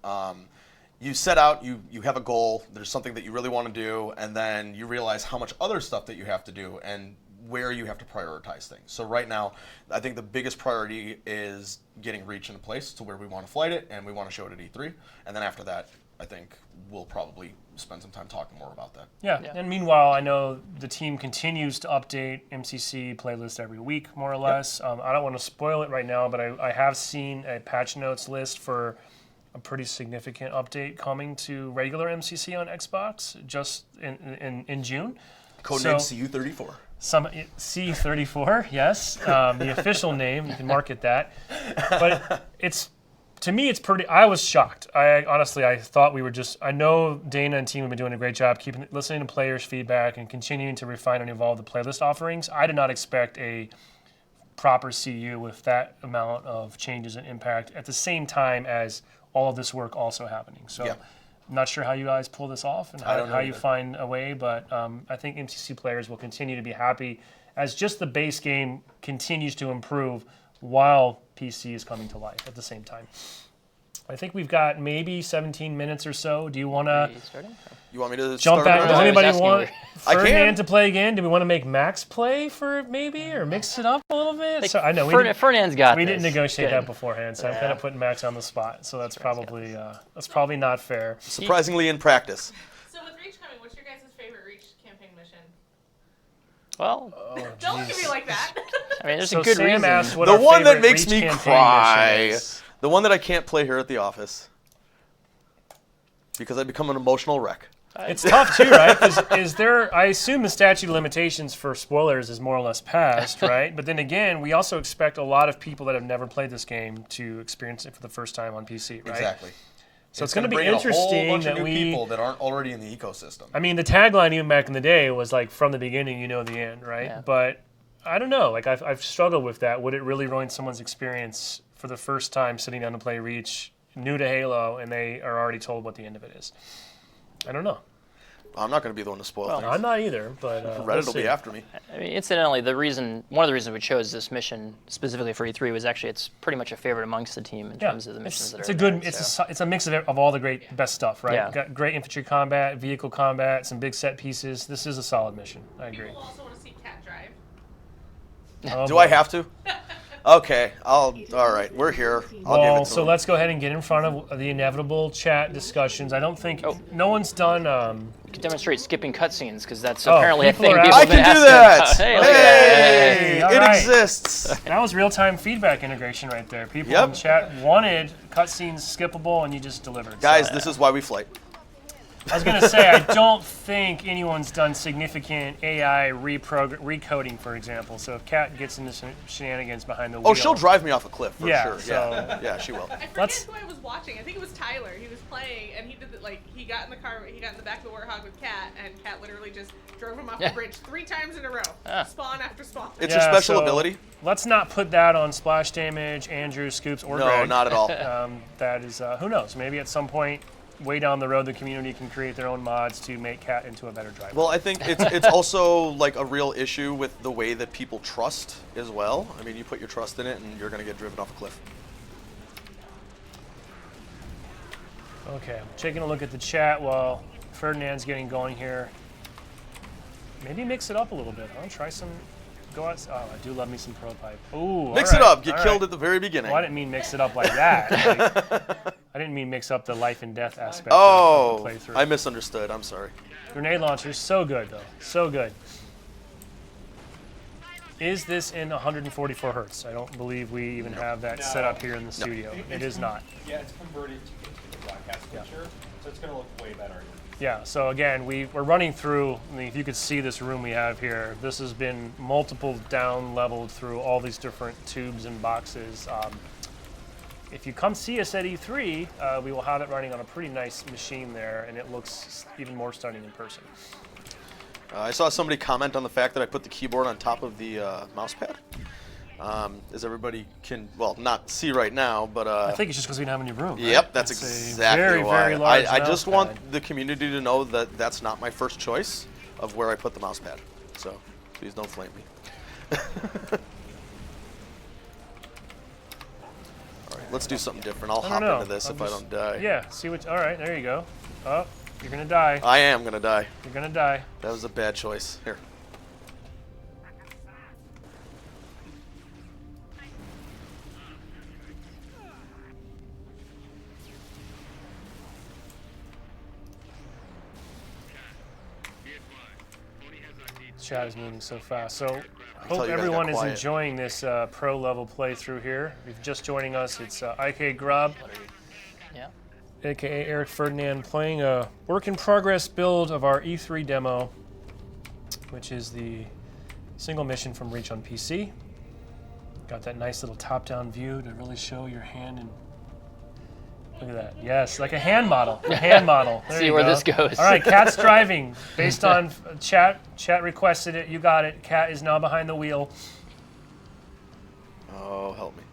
You set out, you have a goal, there's something that you really want to do, and then you realize how much other stuff that you have to do and where you have to prioritize things. So right now, I think the biggest priority is getting Reach into place to where we want to flight it, and we want to show it at E3. And then after that, I think we'll probably spend some time talking more about that. Yeah. And meanwhile, I know the team continues to update MCC playlist every week, more or less. I don't want to spoil it right now, but I have seen a patch notes list for a pretty significant update coming to regular MCC on Xbox just in June. Codename CU34. Some C34, yes, the official name. You can market that. But to me, it's pretty. I was shocked. I thought we were just. I know Dana and team have been doing a great job listening to players' feedback and continuing to refine and evolve the playlist offerings. I did not expect a proper CU with that amount of changes and impact at the same time as all of this work also happening. So. Yeah. I'm not sure how you guys pull this off and how you find a way, but I think MCC players will continue to be happy as just the base game continues to improve while PC is coming to life at the same time. I think we've got maybe 17 minutes or so. Do you want to You want me to jump start back? another Does one? anybody asking want you. I can. Ferdinand to play again? Do we want to make Max play for it maybe, or mix it up a little bit? So I know Fernand's got we this. didn't negotiate Good. that beforehand, so I'm kind of putting Max on the spot. So that's probably not fair. Surprisingly in practice. So with Reach coming, what's your guys' favorite Reach campaign mission? Well, Don't look at me like that. I mean, there's So a good Sam reason. asked what The our one that favorite makes Reach me campaign cry. mission is. The one that I can't play here at the office. Because I become an emotional wreck. It's tough too, right? 'Cause I assume the statute of limitations for spoilers is more or less passed, right? But then again, we also expect a lot of people that have never played this game to experience it for the first time on PC, right? Exactly. So it's going to be bring in a whole interesting bunch of that new people that aren't already in the ecosystem. I mean, the tagline even back in the day was like, "From the beginning, you know the end," right? Yeah. But I don't know. Like I've struggled with that. Would it really ruin someone's experience for the first time sitting down to play Reach, new to Halo, and they are already told what the end of it is? I don't know. I'm not going to be the one to spoil things. I'm not either, but Reddit will be after me. I mean, incidentally, one of the reasons we chose this mission specifically for E3 was actually it's pretty much a favorite amongst the team in terms of the missions that it's are a good. in there, so. It's a mix of all the best stuff, right? Yeah. Got great infantry combat, vehicle combat, some big set pieces. This is a solid mission. I agree. People also want to see Cat drive. Oh, Do boy. I have to? Okay, all right, we're here. I'll give it to So him. let's go ahead and get in front of the inevitable chat discussions. I don't think no one's done. You can demonstrate skipping cutscenes because that's Oh, apparently a people thing are people I have been can do asking that! about. Hey, look at that. Hey, all it right. exists. That was real-time feedback integration right there. People Yep. in chat wanted cutscenes skippable, and you just delivered. Guys, So, this is why we flight. I was gonna say I don't think anyone's done significant AI recoding, for example. So if Kat gets into some shenanigans behind the wheel, Oh, she'll drive me off a cliff for Yeah, sure. so- Yeah, she will. I forget Let's- who I was watching. I think it was Tyler. He was playing, and he did he got in the car, he got in the back of the Warthog with Cat, and Cat literally just drove him off the bridge 3 times in a row, spawn after spawn. It's Yeah, a special so ability. Let's not put that on Splash Damage, Andrew, Scoops, or No, Greg. not at all. That is, who knows? Maybe at some point, way down the road, the community can create their own mods to make Cat into a better driver. Well, I think it's also like a real issue with the way that people trust as well. I mean, you put your trust in it, and you're going to get driven off a cliff. Okay, I'm taking a look at the chat while Ferdinand's getting going here. Maybe mix it up a little bit, huh? Try some. Go out. Oh, I do love me some Pro Pipe. Ooh, Mix all it right, up. Get all killed right. at the very beginning. Well, I didn't mean mix it up like that. I didn't mean mix up the life and death aspect of Oh, the playthrough. I misunderstood. I'm sorry. Grenade launcher, so good though, so good. Is this in 144 hertz? I don't believe we even have that set up here in the studio. It is not. Yeah, it's converted to the broadcast picture, so it's going to look way better. Yeah, so again, we're running through, I mean, if you could see this room we have here, this has been multiple down leveled through all these different tubes and boxes. If you come see us at E3, we will have it running on a pretty nice machine there, and it looks even more stunning in person. I saw somebody comment on the fact that I put the keyboard on top of the mouse pad. As everybody can, well, not see right now, but I think it's just because we don't have any room. yep, right? that's It's a exactly very, why. very large I mouse just pad. want the community to know that that's not my first choice of where I put the mouse pad. So please don't flame me. All right, let's do something different. I'll I hop don't know. into this I'm if I just- don't die. Yeah, see what, all right, there you go. Oh, you're gonna die. I am gonna die. You're gonna die. That was a bad choice. Here. Chat is moving so fast. So, tell hope you guys everyone got is quiet. enjoying this pro level playthrough here. If you're just joining us, it's IK Grub, Yeah. aka Eric Ferdinand, playing a work in progress build of our E3 demo, which is the single mission from Reach on PC. Got that nice little top-down view to really show your hand and look at that. Yes, like a hand model. A hand model. There See you where go. this goes. All right, Cat's driving. Based on chat requested it. You got it. Cat is now behind the wheel. Oh, help me.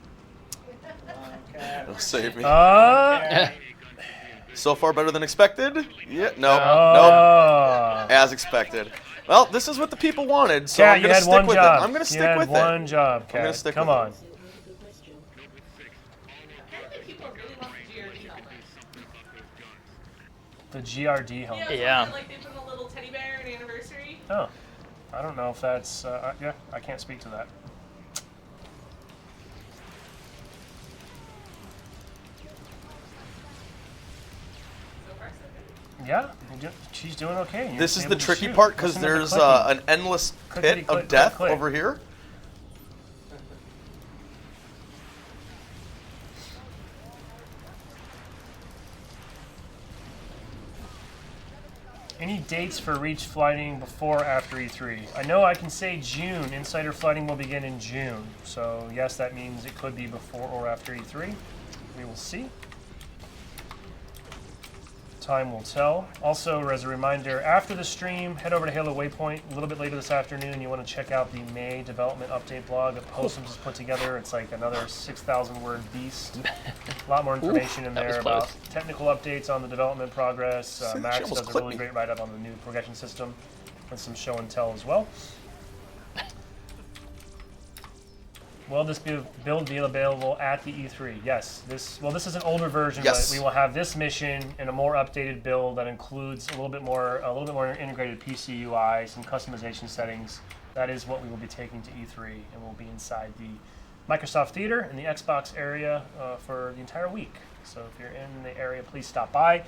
Don't save me. So far better than expected? Yeah, nope, nope. Oh. As expected. Well, this is what the people wanted, so Cat, I'm you going to had stick one with job. it. I'm going to stick with You had one it. job, Cat. gonna stick Come with it. on. Apparently people are really loving GRE The GRD helmet. Yeah. Like they put in a little teddy bear and anniversary. Oh, I don't know if that's. Yeah, I can't speak to that. So far, so good. Yeah, she's doing okay. You're This is able the to tricky shoot. part because Listen to the there's clicking. an endless Clickety pit click, of death click, click. over here. Any dates for Reach flighting before or after E3? I know I can say June. Insider flighting will begin in June. So yes, that means it could be before or after E3. We will see. Time will tell. Also, as a reminder, after the stream, head over to Halo Waypoint a little bit later this afternoon. You want to check out the May development update blog that Postum just put together. It's like another 6,000 word beast. A lot more information in that was there close. about technical updates on the development progress. See, she Max almost does a clipped really me. great write-up on the new progression system and some show and tell as well. Will this build be available at the E3? Yes. This is an older version, Yes. but we will have this mission in a more updated build that includes a little bit more integrated PC UI, some customization settings. That is what we will be taking to E3, and will be inside the Microsoft Theater in the Xbox area for the entire week. So if you're in the area, please stop by.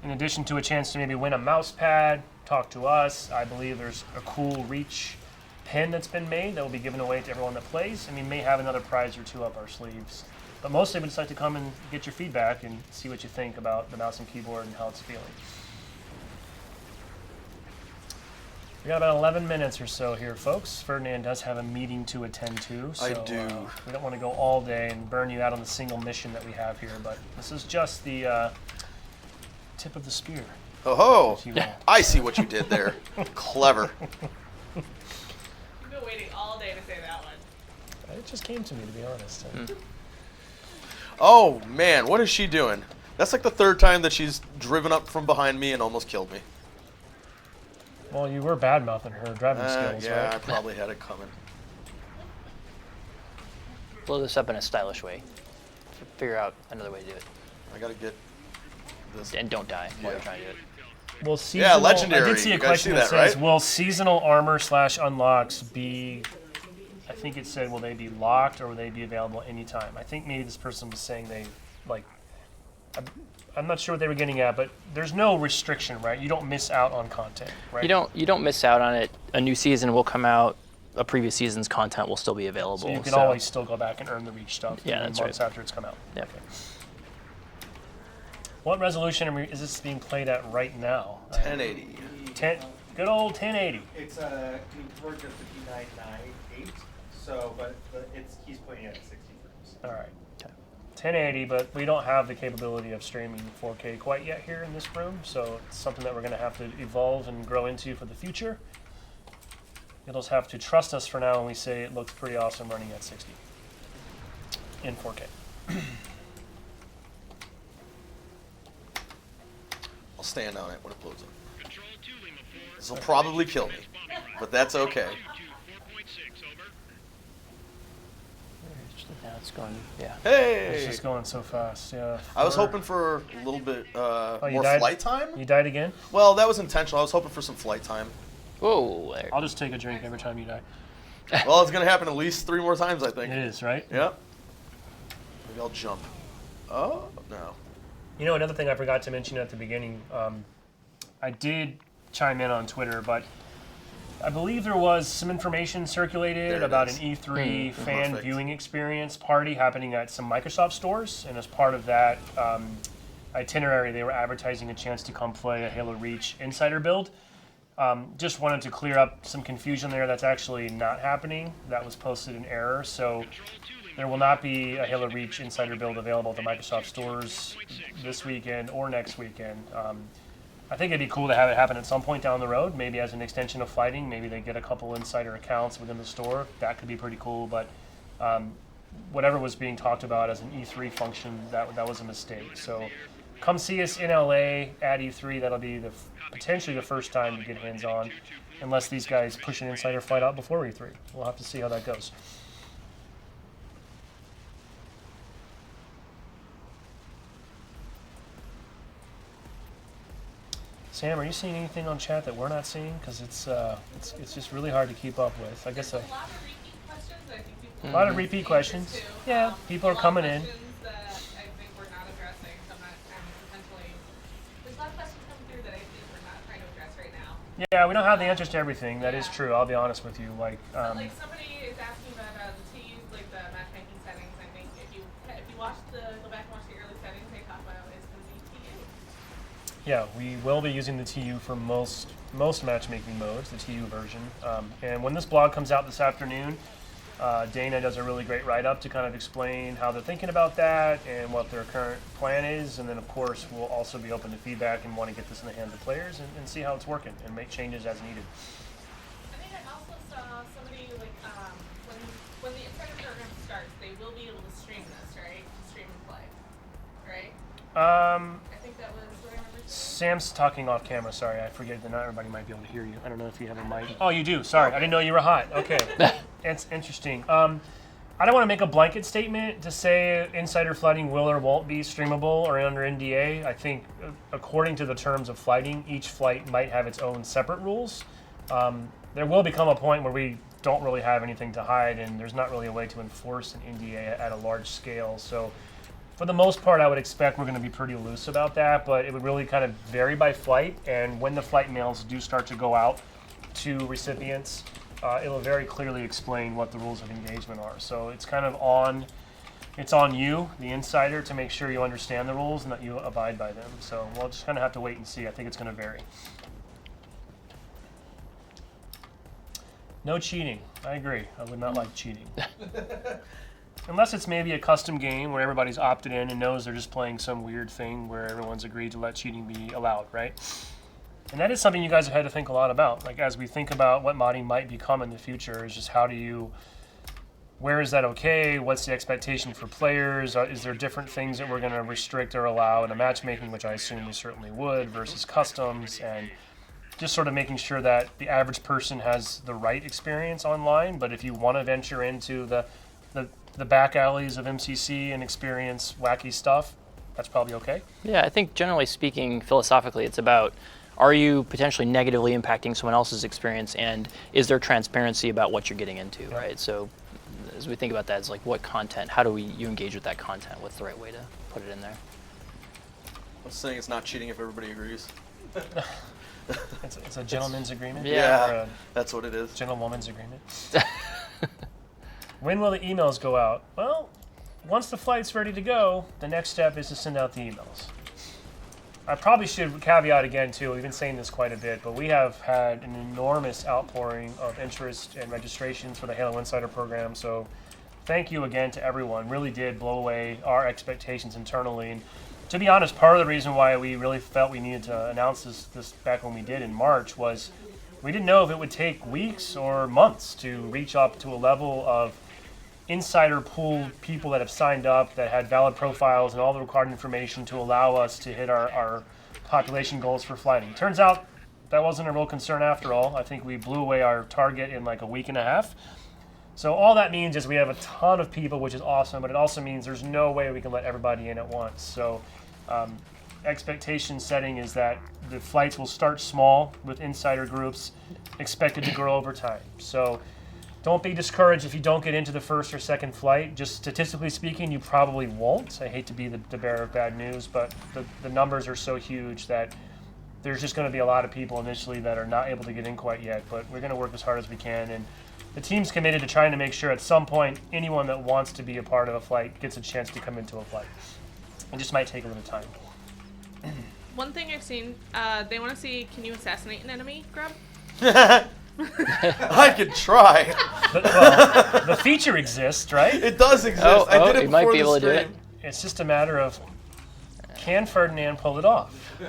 In addition to a chance to maybe win a mouse pad, talk to us. I believe there's a cool Reach pin that's been made that will be given away to everyone that plays, and we may have another prize or two up our sleeves. But mostly we just like to come and get your feedback and see what you think about the mouse and keyboard and how it's feeling. We got about 11 minutes or so here, folks. Ferdinand does have a meeting to attend to, so I do. We don't want to go all day and burn you out on the single mission that we have here, but this is just the tip of the spear. Oh ho! if you will. I see what you did there. Clever. You've been waiting all day to say that one. It just came to me, to be honest. Oh man, what is she doing? That's like the third time that she's driven up from behind me and almost killed me. Well, you were bad-mouthing her driving skills, Yeah, I right? probably had it coming. Blow this up in a stylish way. Figure out another way to do it. I gotta get this. And don't die while you're Yeah. trying to do it. Will seasonal, legendary. I did see a You guys question see that that, says, right? will seasonal armor / unlocks be, I think it said, will they be locked or will they be available anytime? I think maybe this person was saying they, like, I'm not sure what they were getting at, but there's no restriction, right? You don't miss out on content, right? You don't miss out on it. A new season will come out. A previous season's content will still be available. So you can always still go back and earn the Reach stuff Yeah, even that's months right. after it's come out. Yeah. Okay. What resolution is this being played at right now? 1080. Good old 1080. It's converted to 5998, so but he's playing it at 60 frames. All right. 1080, but we don't have the capability of streaming 4K quite yet here in this room, so it's something that we're going to have to evolve and grow into for the future. You'll just have to trust us for now when we say it looks pretty awesome running at 60 in 4K. I'll stand on it when it blows up. This will probably kill me, but that's okay. Now it's going. Yeah. It's Hey! just going so fast, yeah. I was hoping for a little bit you more died? flight time. You died again? Well, that was intentional. I was hoping for some flight time. Whoa. There. I'll just take a drink every time you die. Well, it's going to happen at least 3 more times, I It think. is, right? Yep. Maybe I'll jump. Oh, no. You know, another thing I forgot to mention at the beginning, I did chime in on Twitter, but I believe there was some information circulated There it about is. an E3 fan Perfect. viewing experience party happening at some Microsoft stores, and as part of that itinerary, they were advertising a chance to come play a Halo Reach Insider build. Just wanted to clear up some confusion there. That's actually not happening. That was posted in error, so there will not be a Halo Reach Insider build available at the Microsoft stores this weekend or next weekend. I think it'd be cool to have it happen at some point down the road, maybe as an extension of fighting. Maybe they get a couple insider accounts within the store. That could be pretty cool, but whatever was being talked about as an E3 function, that was a mistake. So come see us in LA at E3. That'll be potentially the first time to get hands-on, unless these guys push an insider fight out before E3. We'll have to see how that goes. Sam, are you seeing anything on chat that we're not seeing? Because it's just really hard to keep up with. I guess A lot of repeat questions. I think people a lot of repeat questions. too. Yeah, people are A lot of coming in. questions that I think we're not addressing. So I'm potentially. There's a lot of questions coming through that I think we're not trying to address right now. Yeah, we don't have the answers to everything. That is true. I'll be honest with you. Like, Like somebody is asking about the TUs, like the matchmaking settings. I think if you watch go back and watch the early settings, they talk about is the TU. yeah, we will be using the TU for most matchmaking modes, the TU version. And when this blog comes out this afternoon, Dana does a really great write-up to kind of explain how they're thinking about that and what their current plan is. And then, of course, we'll also be open to feedback and want to get this in the hands of players and see how it's working and make changes as needed. I think I also saw somebody like when the insider program starts, they will be able to stream this, right? Stream and play, right? I think that was what I remember seeing. Sam's talking off camera. Sorry, I forget that not everybody might be able to hear you. I don't know if you have a mic. Oh, you do. Sorry, I didn't know you were hot. Okay, it's interesting. I don't want to make a blanket statement to say insider flighting will or won't be streamable or under NDA. I think according to the terms of flighting, each flight might have its own separate rules. There will become a point where we don't really have anything to hide, and there's not really a way to enforce an NDA at a large scale. So for the most part, I would expect we're going to be pretty loose about that, but it would really kind of vary by flight. And when the flight mails do start to go out to recipients, it will very clearly explain what the rules of engagement are. So it's kind of on you, the insider, to make sure you understand the rules and that you abide by them. So we'll just kind of have to wait and see. I think it's going to vary. No cheating. I agree. I would not like cheating. Unless it's maybe a custom game where everybody's opted in and knows they're just playing some weird thing where everyone's agreed to let cheating be allowed, right? And that is something you guys have had to think a lot about. Like, as we think about what modding might become in the future, is just where is that okay? What's the expectation for players? Is there different things that we're going to restrict or allow in a matchmaking, which I assume we certainly would, versus customs, and just sort of making sure that the average person has the right experience online. But if you want to venture into the back alleys of MCC and experience wacky stuff, that's probably okay. Yeah, I think generally speaking, philosophically, it's about, are you potentially negatively impacting someone else's experience, and is there transparency about what you're getting into, right? So as we think about that, it's like, what content, how do you engage with that content? What's the right way to put it in there? I'm saying it's not cheating if everybody agrees. It's a gentleman's agreement? Yeah. Or a That's what it is. gentlewoman's agreement? When will the emails go out? Well, once the flight's ready to go, the next step is to send out the emails. I probably should caveat again, too, we've been saying this quite a bit, but we have had an enormous outpouring of interest and registrations for the Halo Insider program, so thank you again to everyone. Really did blow away our expectations internally. And to be honest, part of the reason why we really felt we needed to announce this back when we did in March was we didn't know if it would take weeks or months to reach up to a level of insider pool people that have signed up, that had valid profiles and all the required information to allow us to hit our population goals for flighting. Turns out that wasn't a real concern after all. I think we blew away our target in like a week and a half. So all that means is we have a ton of people, which is awesome, but it also means there's no way we can let everybody in at once. So expectation setting is that the flights will start small with insider groups, expected to grow over time. So don't be discouraged if you don't get into the first or second flight. Just statistically speaking, you probably won't. I hate to be the bearer of bad news, but the numbers are so huge that there's just going to be a lot of people initially that are not able to get in quite yet, but we're going to work as hard as we can. And the team's committed to trying to make sure at some point anyone that wants to be a part of a flight gets a chance to come into a flight. It just might take a little time. One thing I've seen, they want to see, can you assassinate an enemy, Grub? I could try. The feature exists, right? It does exist. Oh, I did it you might before be able the to do it. stream. It's just a matter of, can Ferdinand pull it off? You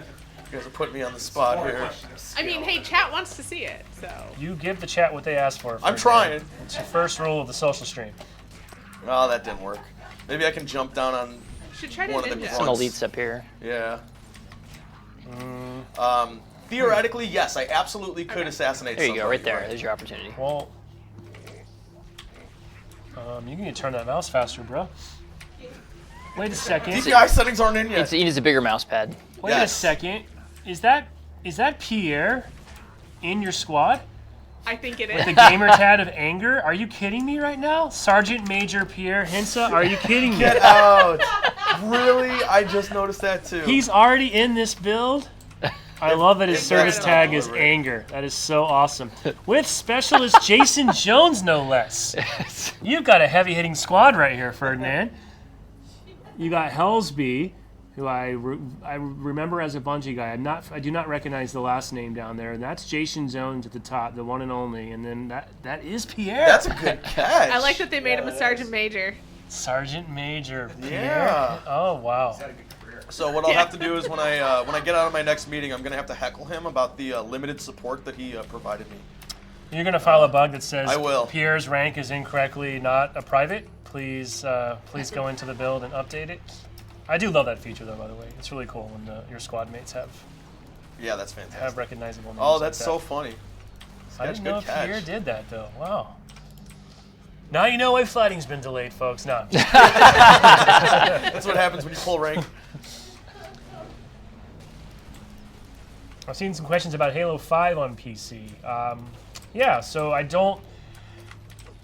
guys are putting me on the spot here. I mean, hey, chat wants to see it, so. You give the chat what they asked for. I'm Ferdinand. trying. It's your first rule of the social stream. Oh, that didn't work. Maybe I can jump down on Should try to one of the ninja. Some elites up here. Yeah. Theoretically, yes, I absolutely could assassinate There you go, somebody, right there. There's your opportunity. Well, you need to turn that mouse faster, bro. Wait a second. DPI settings aren't in yet. He needs a bigger mouse pad. Wait a Yes. second. Is that Is that Pierre in your squad? I think it With is. the gamer tag of anger? Are you kidding me right now? Sergeant Major Pierre Hinsa, are you kidding me? Get out! Really? I just noticed that too. He's already in this build? I love that his if service that's tag not is deliberate. anger. That is so awesome. With specialist Jason Jones, no less. You've got a heavy-hitting squad right here, Ferdinand. You got Hellsby, who I remember as a Bungie guy. I do not recognize the last name down there. And that's Jason Jones at the top, the one and only. And then that is Pierre. That's a good catch. I like that they made him a sergeant major. Sergeant Major. Pierre. Yeah. Oh wow. So what I'll have to do is when I get out of my next meeting, I'm gonna have to heckle him about the limited support that he provided me. You're gonna file a bug that says I will. Pierre's rank is incorrectly not a private. Please go into the build and update it. I do love that feature though, by the way. It's really cool when your squad mates have Yeah, that's fantastic. have recognizable names. Oh, like that's that. so funny. I didn't know if catch. Pierre did that though. Wow. Now you know why fighting's been delayed, folks. No. That's what happens when you pull rank. I've seen some questions about Halo 5 on PC. Yeah, so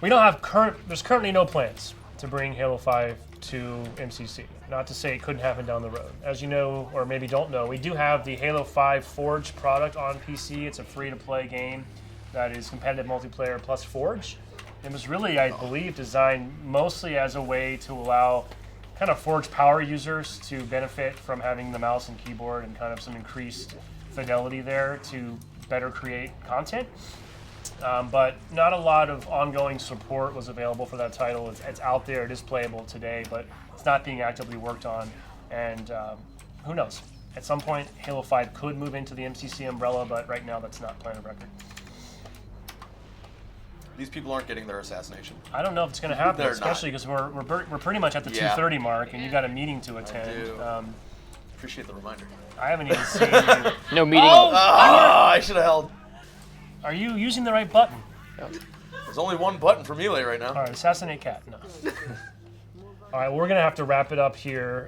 there's currently no plans to bring Halo 5 to MCC. Not to say it couldn't happen down the road. As you know, or maybe don't know, we do have the Halo 5 Forge product on PC. It's a free-to-play game that is competitive multiplayer plus Forge. It was really, I believe, designed mostly as a way to allow kind of Forge power users to benefit from having the mouse and keyboard and kind of some increased fidelity there to better create content. But not a lot of ongoing support was available for that title. It's out there, it is playable today, but it's not being actively worked on. And who knows? At some point, Halo 5 could move into the MCC umbrella, but right now that's not plan of record. These people aren't getting their assassination. I don't know if it's going to happen, They're especially because we're pretty much at the Yeah. 2:30 mark, and you got a meeting to attend. do. Appreciate the reminder. I haven't even seen you. No meeting. Oh, I should have held. Are you using the right button? There's only one button for melee right now. All right, assassinate cat. No. All right, well, we're gonna have to wrap it up here.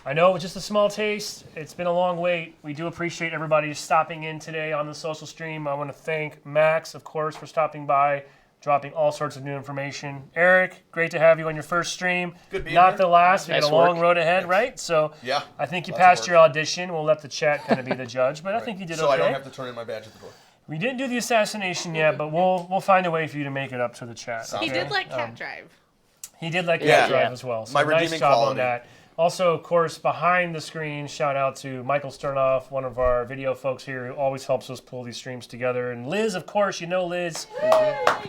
I know it was just a small taste. It's been a long wait. We do appreciate everybody stopping in today on the social stream. I want to thank Max, of course, for stopping by, dropping all sorts of new information. Eric, great to have you on your first stream. Good being Not here. the last. We Nice got a long work. road ahead, right? So Yeah, I think you lots of passed work. your audition. We'll let the chat kind of be the judge, but I think you did So okay. I don't have to turn in my badge at the door. We didn't do the assassination yet, but we'll find a way for you to make it up to the chat. Sounds He okay? did let Cat drive. He did let Cat Yeah. drive Yeah. as well. So My nice redeeming job quality. on that. Also, of course, behind the screen, shout out to Michael Sternoff, one of our video folks here who always helps us pull these streams together. And Liz, of course, you know Liz.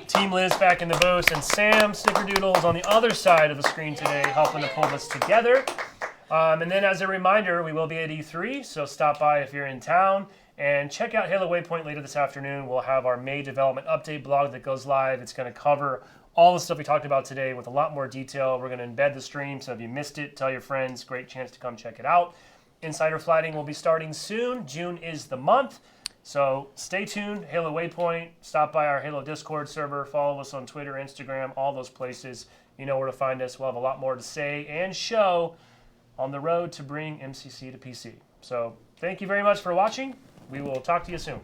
Team Liz back in the booth. And Sam Snickerdoodle is on the other side of the screen today helping to pull this together. And then as a reminder, we will be at E3, so stop by if you're in town. And check out Halo Waypoint later this afternoon. We'll have our May development update blog that goes live. It's going to cover all the stuff we talked about today with a lot more detail. We're going to embed the stream, so if you missed it, tell your friends. Great chance to come check it out. Insider flighting will be starting soon. June is the month. So stay tuned. Halo Waypoint. Stop by our Halo Discord server. Follow us on Twitter, Instagram, all those places. You know where to find us. We'll have a lot more to say and show on the road to bring MCC to PC. So thank you very much for watching. We will talk to you soon.